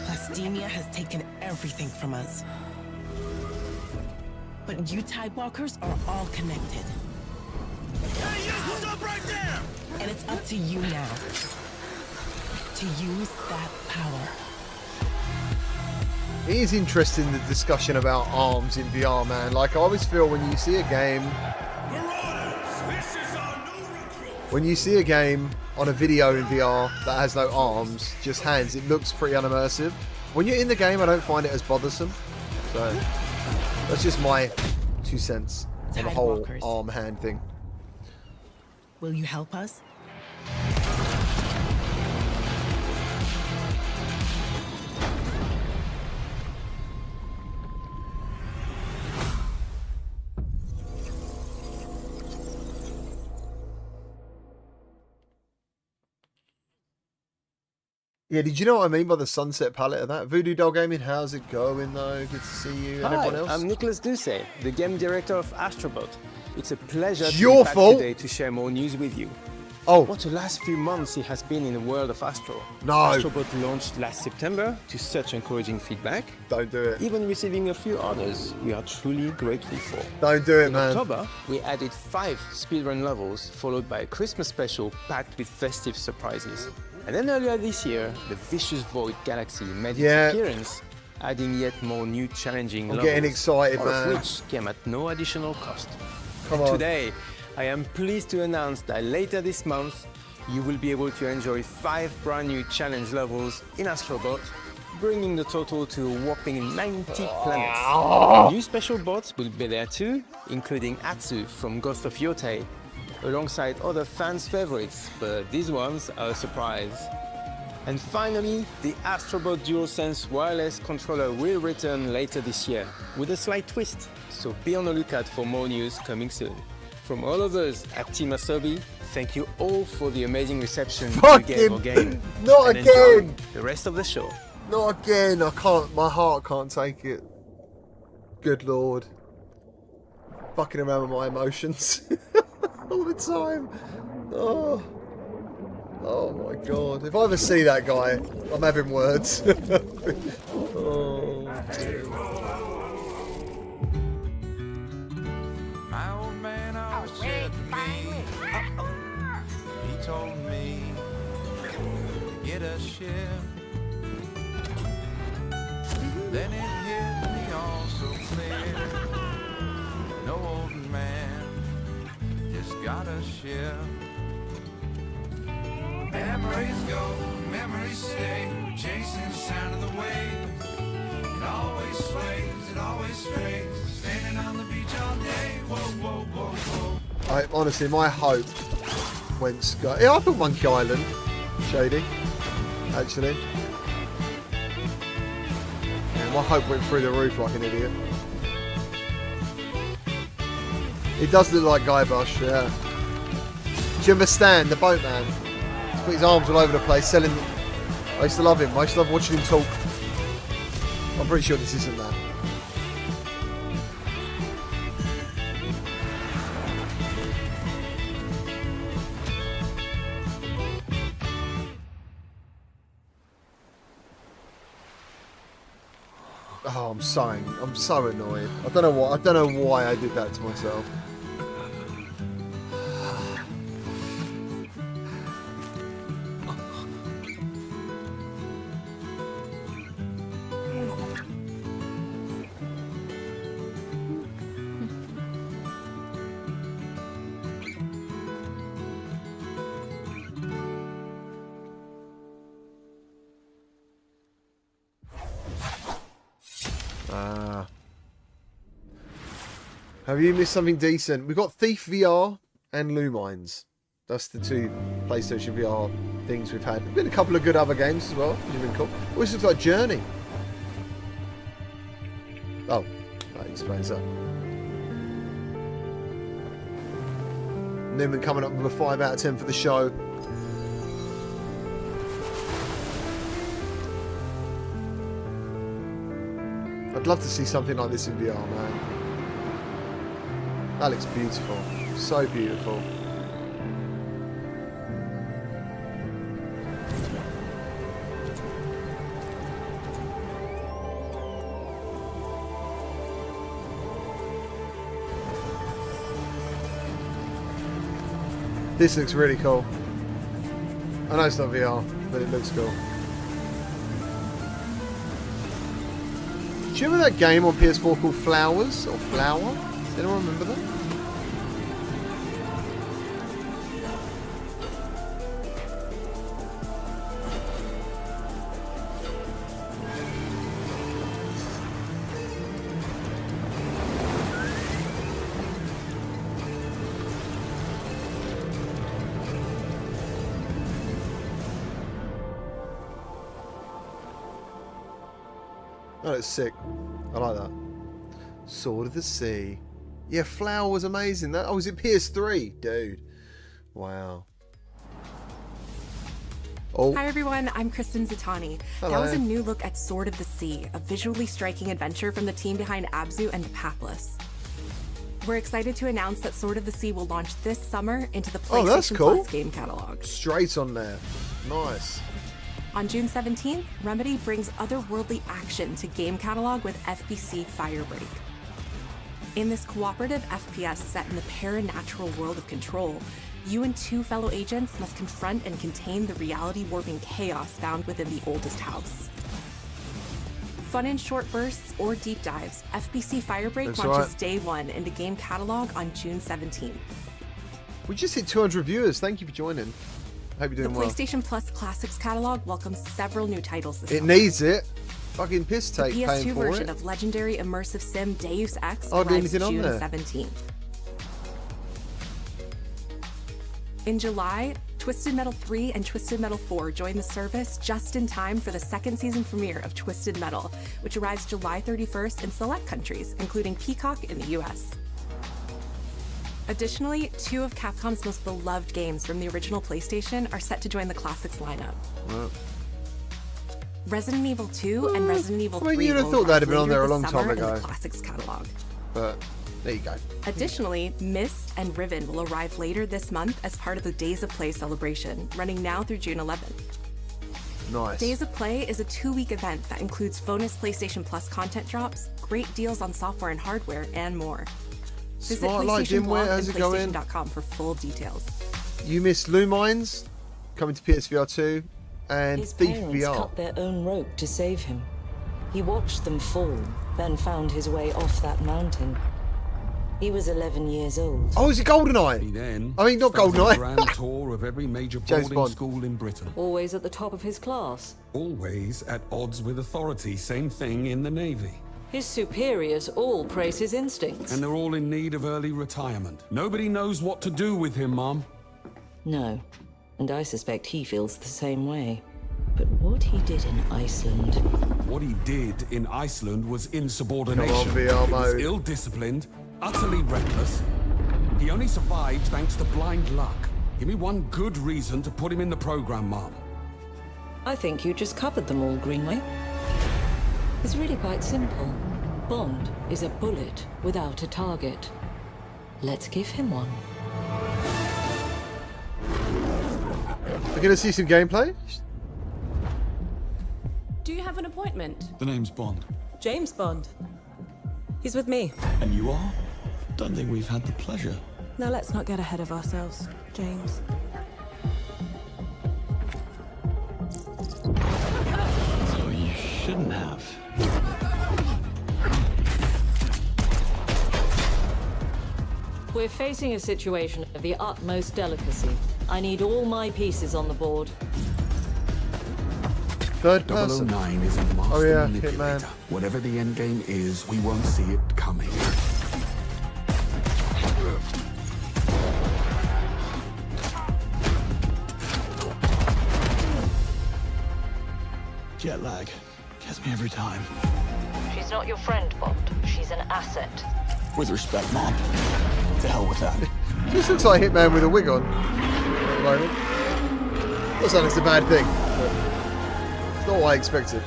Plastemia has taken everything from us. But you Tidewalkers are all connected. Hey, you! Stop right there! And it's up to you now to use that power. It is interesting, the discussion about arms in VR, man. Like, I always feel when you see a game... When you see a game on a video in VR that has no arms, just hands, it looks pretty unimmersive. When you're in the game, I don't find it as bothersome. So, that's just my 2 cents on the whole arm-hand thing. Will you help us? Yeah, did you know what I mean by the sunset palette of that? Voodoo Doll Gaming, how's it going though? Good to see you and everyone else. I'm Nicholas Ducey, the game director of Astrobot. It's a pleasure to Your be back fault. today to share more news with you. Oh. What the last few months it has been in the world of Astro. No. Astrobot launched last September to such encouraging feedback. Don't do it. Even receiving a few honors we are truly grateful for. Don't do it, in man. October, we added 5 speedrun levels, followed by a Christmas special packed with festive surprises. And then earlier this year, the Vicious Void Galaxy made its appearance, adding yet more new challenging levels. I'm getting excited, all man. of which came at no additional cost. Come and on. Today, I am pleased to announce that later this month, you will be able to enjoy 5 brand new challenge levels in Astrobot, bringing the total to a whopping 90 planets. New special bots will be there too, including Atsu from Ghost of Yotei, alongside other fans' favorites, but these ones are a surprise. And finally, the Astrobot DualSense wireless controller will return later this year, with a slight twist, so be on the lookout for more news coming soon. From all of us at Team Asobi, thank you all for the amazing reception you gave our game. Not and again! enjoy the rest of the show. Not again! I can't, my heart can't take it. Good lord. Fucking around with my emotions. All the time. Oh. Oh my god. If I ever see that guy, I'm having words. Oh, dear. My old man always said to me, he told me to get a ship. Then it hit me all so clear. No old man just got a ship. Memories go, memories stay. We're chasing the sound of the waves. It always sways, it always strays. Standing on the beach all day. Whoa, whoa, whoa, whoa. Honestly, my hope went sky. Yeah, I thought Monkey Island. Shady. Actually. Yeah, my hope went through the roof like an idiot. It does look like Guybrush, yeah. Do you understand? The boatman. He's put his arms all over the place, selling. I used to love him. I used to love watching him talk. I'm pretty sure this isn't that. Oh, I'm so annoyed. I don't know why I did that to myself. Have you missed something decent? We've got Thief VR and Lumines. That's the two PlayStation VR things we've had. There's been a couple of good other games as well, which have been cool. Oh, this looks like Journey. Oh, that explains that. Newman coming up with a 5 out of 10 for the show. I'd love to see something like this in VR, man. That looks beautiful. So beautiful. This looks really cool. I know it's not VR, but it looks cool. Do you remember that game on PS4 called Flowers? Or Flower? Does anyone remember that? Oh, it's sick. I like that. Sword of the Sea. Yeah, Flower was amazing. That, oh, was it PS3? Dude. Wow. Oh. Hi everyone, I'm Kristen Zatani. Hello. That was a new look at Sword of the Sea, a visually striking adventure from the team behind Abzu and Pathless. We're excited to announce that Sword of the Sea will launch this summer into the PlayStation that's cool. Plus game catalog. Straight on there. Nice. On June 17th, Remedy brings otherworldly action to game catalog with FBC Firebreak. In this cooperative FPS set in the paranatural world of Control, you and two fellow agents must confront and contain the reality-warping chaos found within the oldest house. Fun in short bursts or deep dives, FBC Firebreak launches day one into game catalog on June 17th. We just hit 200 viewers. Thank you for joining. Hope you're doing The well. PlayStation Plus Classics catalog welcomes several new titles this It summer. needs it. Fucking piss The take paying PS2 for version it. of legendary immersive sim Deus Ex Hardly arrives anything on June there. 17th. In July, Twisted Metal 3 and Twisted Metal 4 join the service just in time for the second season premiere of Twisted Metal, which arrives July 31st in select countries, including Peacock in the US. Additionally, 2 of Capcom's most beloved games from the original PlayStation are set to join the Classics lineup. Well, Resident Evil 2 and Resident Evil 3 I mean, you'd have will thought that'd have been arrive on there a later long this time summer in ago. the Classics catalog. but there you go. Additionally, Myst and Riven will arrive later this month as part of the Days of Play celebration, running now through June 11th. Nice. Days of Play is a 2-week event that includes bonus PlayStation Plus content drops, great deals on software and hardware, and more. Visit Smart Light PlayStation Dimware, Blog how's and it going? PlayStation.com for full details. You missed Lumines coming to PSVR 2 and His Thief parents VR. cut their own rope to save him. He watched them fall, then found his way off that mountain. He was 11 years old. Oh, is it GoldenEye? Then I mean, not started a GoldenEye. grand tour of every major James boarding Bond. school in Britain. Always at the top of his class. Always at odds with authority. Same thing in the Navy. His superiors all praise his instincts. And they're all in need of early retirement. Nobody knows what to do with him, Mom. No, and I suspect he feels the same way. But what he did in Iceland... What he did in Iceland was insubordination. Come on, VR He was mode. ill-disciplined, utterly reckless. He only survived thanks to blind luck. Give me one good reason to put him in the program, Mom. I think you just covered them all, Greenway. It's really quite simple. Bond is a bullet without a target. Let's give him one. We're gonna see some gameplay. Do you have an appointment? The name's Bond. James Bond. He's with me. And you are? Don't think we've had the pleasure. Now let's not get ahead of ourselves, James. So you shouldn't have. We're facing a situation of the utmost delicacy. I need all my pieces on the board. Third person. 009 is a master Oh yeah, manipulator. Hitman. Whatever the end game is, we won't see it coming. Jet lag. Gets me every time. She's not your friend, Bond. She's an asset. With respect, Mom. To hell with that. This looks like Hitman with a wig on at the moment. Not saying it's a bad thing, but it's not what I expected.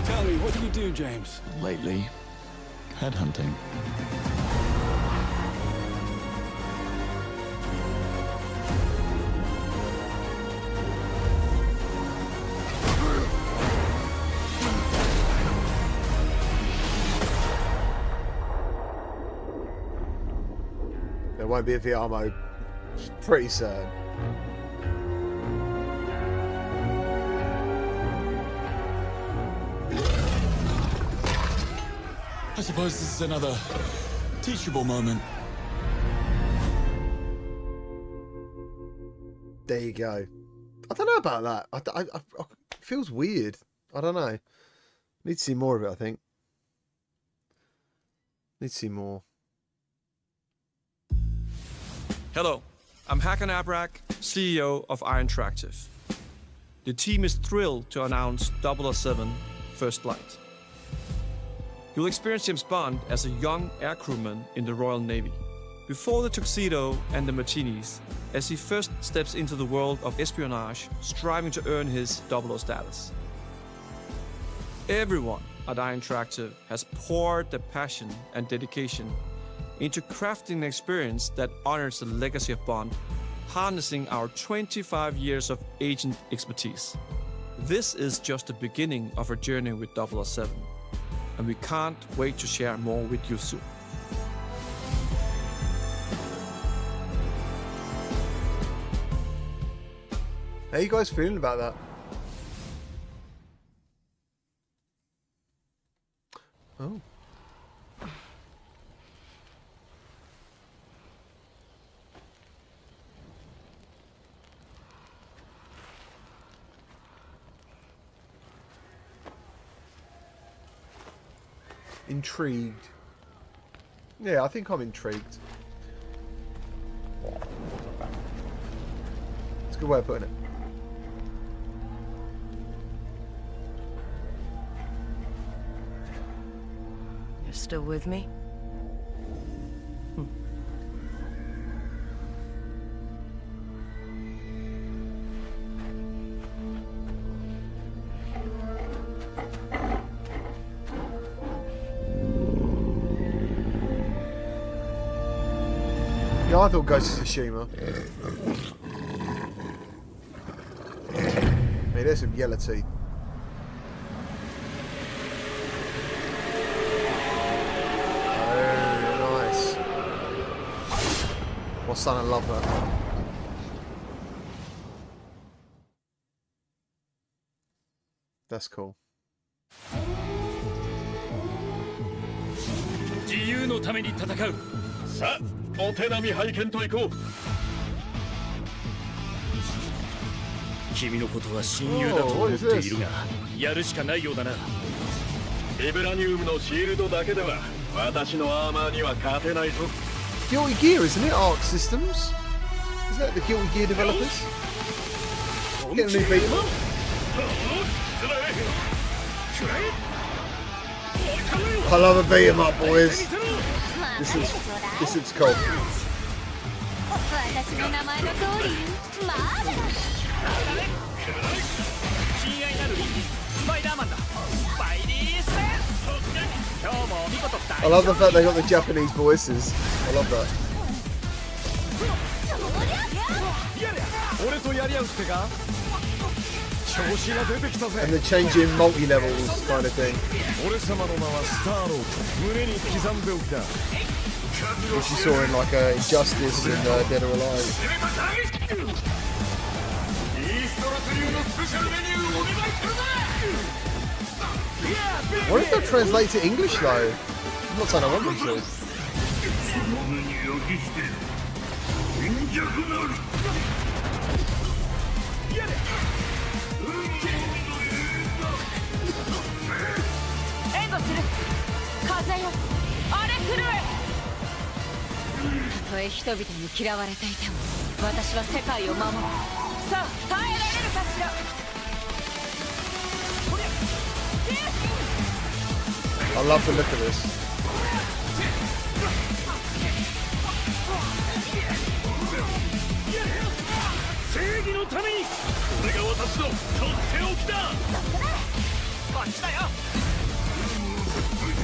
Tell me, what do you do, James? Lately, headhunting. There won't be a VR mode. Pretty sad. I suppose this is another teachable moment. There you go. I don't know about that. It feels weird. I don't know. Need to see more of it, I think. Need to see more. Hello, I'm Hakan Abrak, CEO of Iron Interactive. The team is thrilled to announce 007 First Flight. You'll experience James Bond as a young air crewman in the Royal Navy. Before the tuxedo and the martinis, as he first steps into the world of espionage, striving to earn his 00 status. Everyone at Iron Interactive has poured their passion and dedication into crafting an experience that honors the legacy of Bond, harnessing our 25 years of agent expertise. This is just the beginning of our journey with 007, and we can't wait to share more with you soon. How you guys feeling about that? Oh. Intrigued. Yeah, I think I'm intrigued. It's a good way of putting it. You're still with me? Yeah, I thought Ghost of Tsushima. Hey, there's some yellow teeth. Oh, nice. My son, I love that. That's cool. 自由のために戦う。さあ、お手並み拝見と行こう。君のことは親友だと思っているが、やるしかないようだな。ビブラニウムのシールドだけでは私のアーマーには勝てないぞ。 Guilty Gear, isn't it? Arc Systems? Isn't that the Guilty Gear developers? Get a new beat 'em up. I love a beat 'em up, boys. This is cool. 私の名前の通り、マーベラス。親愛なるリンジスパイダーマンだ。スパイリーセンス。今日も見事大 I love the fact they got the Japanese voices. I love that. 俺とやり合うってか。調子が出てきたぜ。 And the changing multi-levels kind of thing. 俺様の名はスターロード。胸に刻んでおきだ。 Which you saw in like Injustice and Dead or Alive. What if that translate to English though? I'm not saying I want them to. Kazeよ、あれ来る。たとえ人々に嫌われていても、私は世界を守る。さあ、耐えられるかしら。 I love the look of this.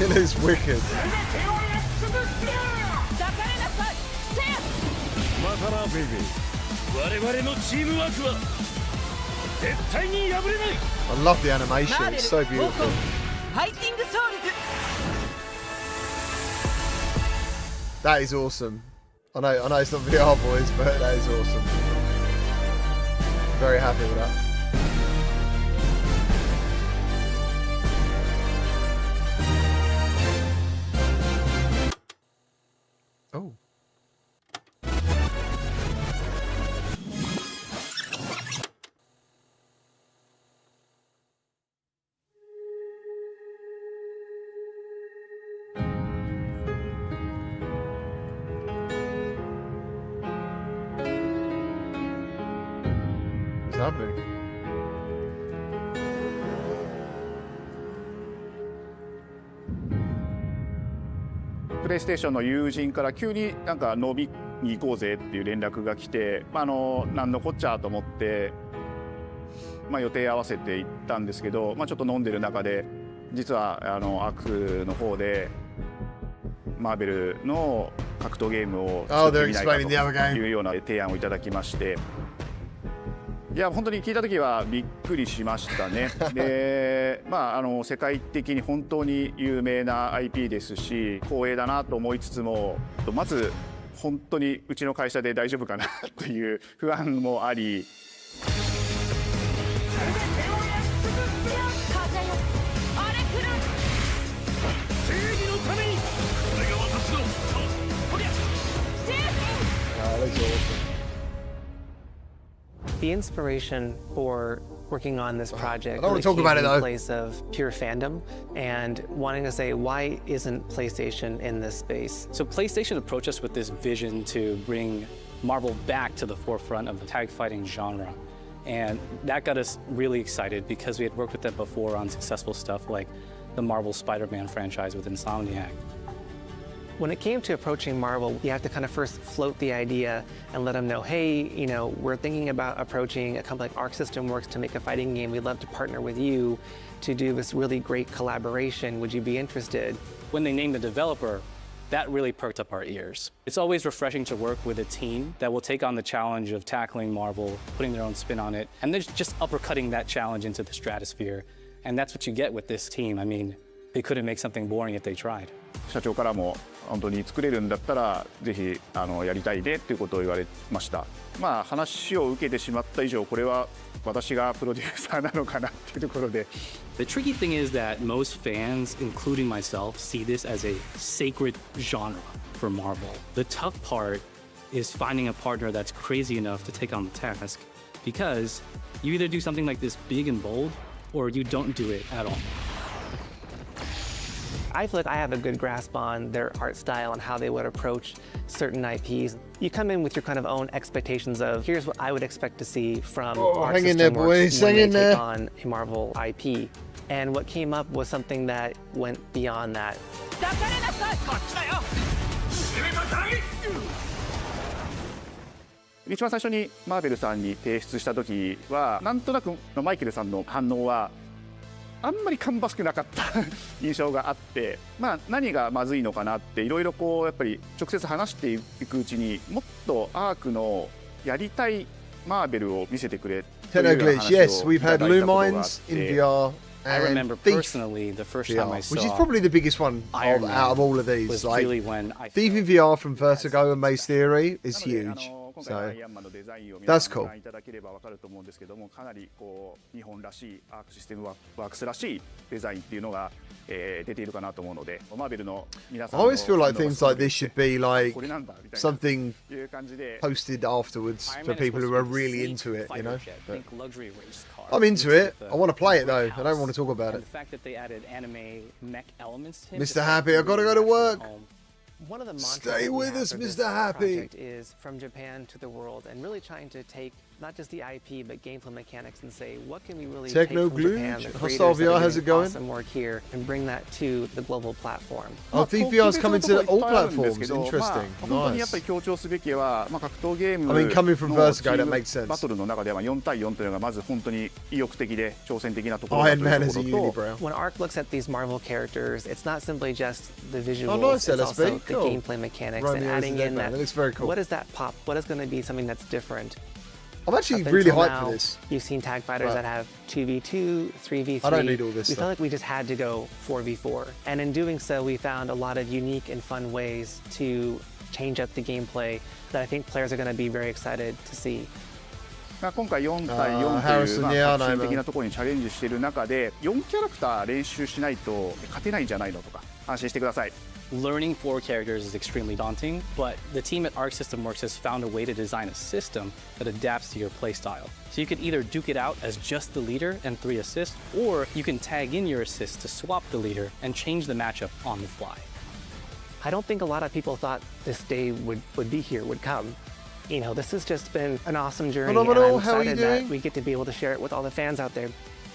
It is wicked. またなベイビー。我々のチームワークは絶対に破れない。 I love the animation. It's so beautiful. ファイティングソウルズ。 That is awesome. I know it's not VR boys, but that is awesome. Very happy with that. Oh. What's happening? PlayStation の友人から急になんか飲みに行こうぜっていう連絡が来て、なんのこっちゃと思って、予定合わせて行ったんですけど、ちょっと飲んでる中で実はアクの方でマーベルの格闘ゲームを作ってみないかというような提案をいただきまして。いや本当に聞いた時はびっくりしましたね。で、世界的に本当に有名な IP ですし光栄だなと思いつつも、まず本当にうちの会社で大丈夫かなという不安もあり。The inspiration for working on this project. I don't want to talk about it though. Place of pure fandom and wanting to say, why isn't PlayStation in this space? So PlayStation approached us with this vision to bring Marvel back to the forefront of the tag fighting genre. And that got us really excited because we had worked with them before on successful stuff like the Marvel Spider-Man franchise with Insomniac. When it came to approaching Marvel, you have to kind of first float the idea and let them know, hey, you know, we're thinking about approaching a company like Arc System Works to make a fighting game. We'd love to partner with you to do this really great collaboration. Would you be interested? When they named the developer, that really perked up our ears. It's always refreshing to work with a team that will take on the challenge of tackling Marvel, putting their own spin on it, and they're just uppercutting that challenge into the stratosphere. And that's what you get with this team. I mean, they couldn't make something boring if they tried. 社長からも本当に作れるんだったらぜひやりたいねっていうことを言われました。まあ話を受けてしまった以上これは私がプロデューサーなのかなっていうところで。The tricky thing is that most fans, including myself, see this as a sacred genre for Marvel. The tough part is finding a partner that's crazy enough to take on the task, because you either do something like this big and bold, or you don't do it at all. I feel like I have a good grasp on their art style and how they would approach certain IPs. You come in with your kind of own expectations of, here's what I would expect to see from Arc System Works when they take on a Marvel IP. And what came up was something that went beyond that. 一番最初にマーベルさんに提出した時はなんとなくマイケルさんの反応はあんまり芳しくなかった印象があって、まあ何がまずいのかなっていろいろこうやっぱり直接話していくうちにもっとアークのやりたいマーベルを見せてくれというような話をいただいたことがあって。I remember personally the first time I saw, which is probably the biggest one out of all of these. Like, really when I Thief in VR from Vertigo and Maze Theory is huge. So that's cool. かなりこう日本らしいアークシステムワークスらしいデザインっていうのが出ているかなと思うので、マーベルの皆さん I always feel like things like this should be like something posted afterwards for people who are really into it, you know. But I'm into it. I want to play it though. I don't want to talk about it. Mr. Happy, I gotta go to work. One of the Stay with us, Mr. Happy. Is from Japan to the world, and really trying to take not just the IP but gameplay mechanics and say what can we really take from Japan, the Hostile VR, how's it going? Awesome work here, and bring that to the global platform. Oh, Thief VR is coming to all platforms. Interesting. Nice. I mean, coming from Vertigo, that makes sense. バトルの中では4対4というのがまず本当に意欲的で挑戦的なところ Iron Man as a unibrow. When Arc looks at these Marvel characters, it's not simply just the visuals, nice, it's also the cool. gameplay mechanics Romeo and adding in that. Looks very cool. What is that pop? What is going to be something that's different? I'm actually really hyped for this. You've seen tag fighters that have 2v2, 3v3. I don't need all this We stuff. felt like we just had to go 4v4. And in doing so, we found a lot of unique and fun ways to change up the gameplay that I think players are going to be very excited to see. 今回4対4という革新的なところにチャレンジしている中で4キャラクター練習しないと勝てないんじゃないのとか安心してください。Learning 4 characters is extremely daunting, but the team at Arc System Works has found a way to design a system that adapts to your playstyle. So you could either duke it out as just the leader and 3 assists, or you can tag in your assists to swap the leader and change the matchup on the fly. I don't think a lot of people thought this day would be here, would come. You know, this has just been an awesome journey, and I'm excited that we get to be able to share it with all the fans out there.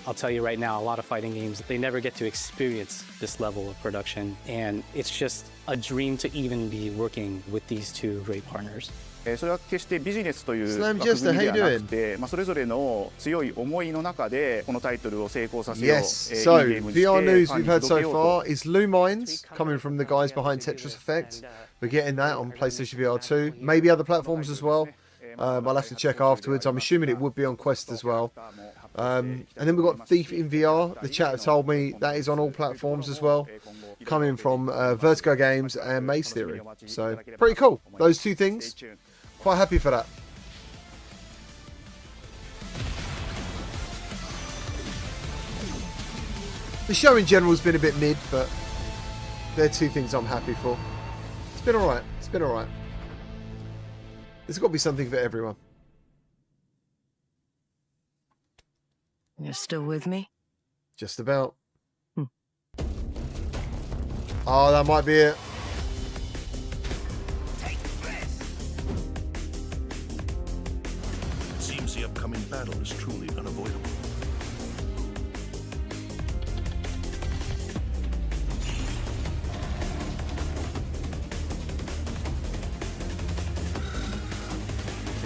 I'll tell you right now, a lot of fighting games, they never get to experience this level of production, and it's just a dream to even be working with these two great partners. それは決してビジネスという枠組みではなくて、それぞれの強い思いの中でこのタイトルを成功させよう。 Yes, so VR news we've had so far is Lumines coming from the guys behind Tetris Effect. We're getting that on PlayStation VR 2, maybe other platforms as well. I'll have to check afterwards. I'm assuming it would be on Quest as well. And then we've got Thief in VR. The chat have told me that is on all platforms as well, coming from Vertigo Games and Maze Theory. So pretty cool. Those two things. Quite happy for that. The show in general has been a bit mid, but they're two things I'm happy for. It's been alright. It's been alright. There's got to be something for everyone. You're still with me? Just about. Oh, that might be it. It seems the upcoming battle is truly unavoidable.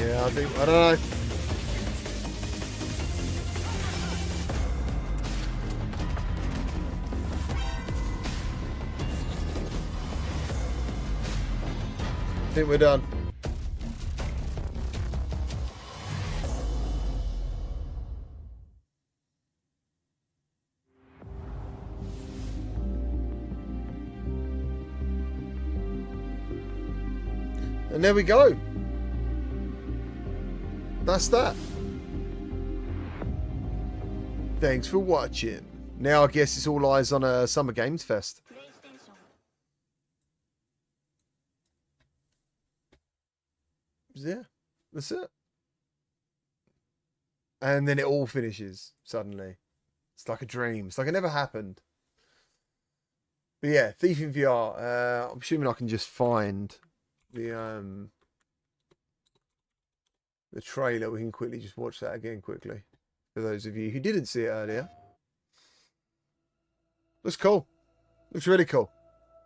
Yeah, I don't know. I think we're done. And there we go. That's that. Thanks for watching. Now I guess it's all eyes on a Summer Games Fest. Yeah, that's it. And then it all finishes suddenly. It's like a dream. It's like it never happened. But yeah, Thief in VR. I'm assuming I can just find the trailer. We can quickly just watch that again quickly. For those of you who didn't see it earlier. Looks cool. Looks really cool.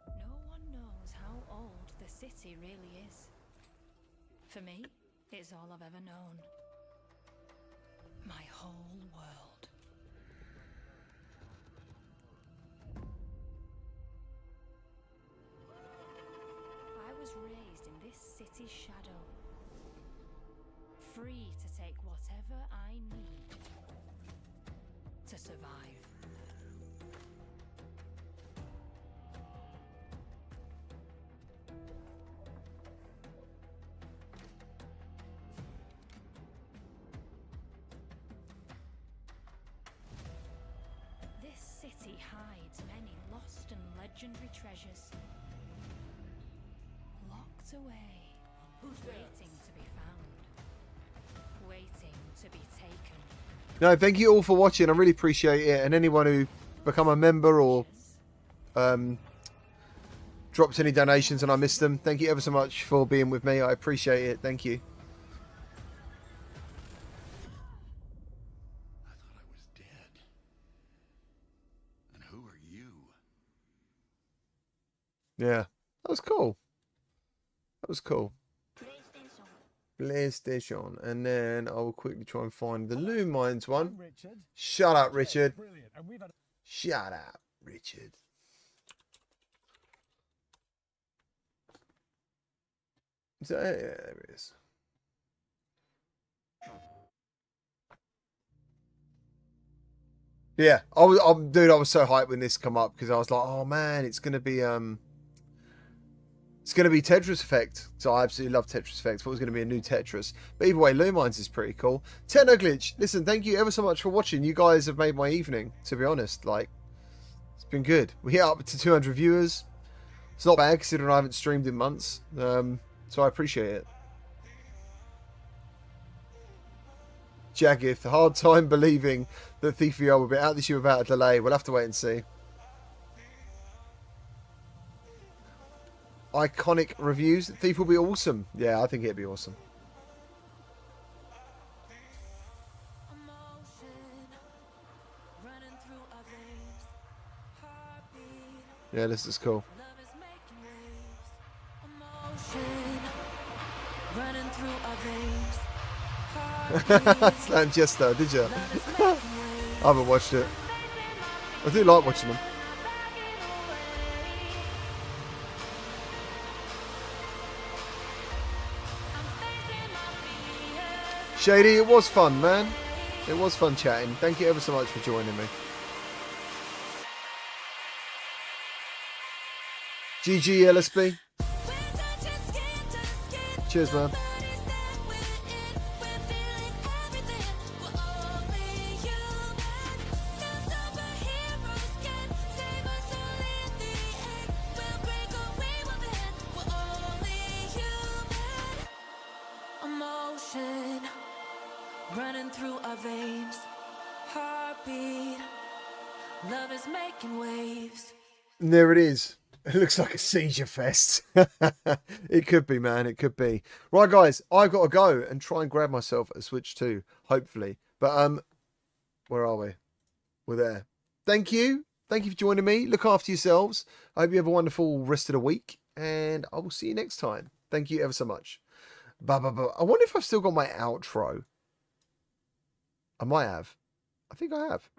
No one knows how old the city really is. For me, it's all I've ever known. My whole world. I was raised in this city's shadow. Free to take whatever I need to survive. This city hides many lost and legendary treasures. Locked away, waiting to be found. Waiting to be taken. No, thank you all for watching. I really appreciate it. And anyone who become a member or dropped any donations and I missed them, thank you ever so much for being with me. I appreciate it. Thank you. I thought I was dead. And who are you? Yeah, that was cool. That was cool. PlayStation, and then I will quickly try and find the Loom Mines one. Shut up, Richard. Shut up, Richard. So, yeah, there it is. Yeah, dude, I was so hyped when this come up because I was like, oh man, it's gonna be Tetris Effect. So I absolutely love Tetris Effect. I thought it was going to be a new Tetris. But either way, Lumines is pretty cool. Technoglitch, listen, thank you ever so much for watching. You guys have made my evening, to be honest. Like, it's been good. We hit up to 200 viewers. It's not bad considering I haven't streamed in months. So I appreciate it. Jaggith, hard time believing that Thief VR will be out this year without a delay. We'll have to wait and see. Iconic reviews. Thief will be awesome. Yeah, I think it'd be awesome. Yeah, this is cool. Slam Jester, did you? I haven't watched it. I do like watching them. Shady, it was fun, man. It was fun chatting. Thank you ever so much for joining me. GG LSB. Cheers, man. Running through our veins, heart heartbeat. Love is making waves. And there it is. It looks like a seizure fest. It could be, man. It could be. Right, guys. I've got to go and try and grab myself a Switch 2, hopefully. But, where are we? We're there. Thank you. Thank you for joining me. Look after yourselves. I hope you have a wonderful rest of the week. And I will see you next time. Thank you ever so much. Bye, bye, bye. I wonder if I've still got my outro. I might have. I think I have.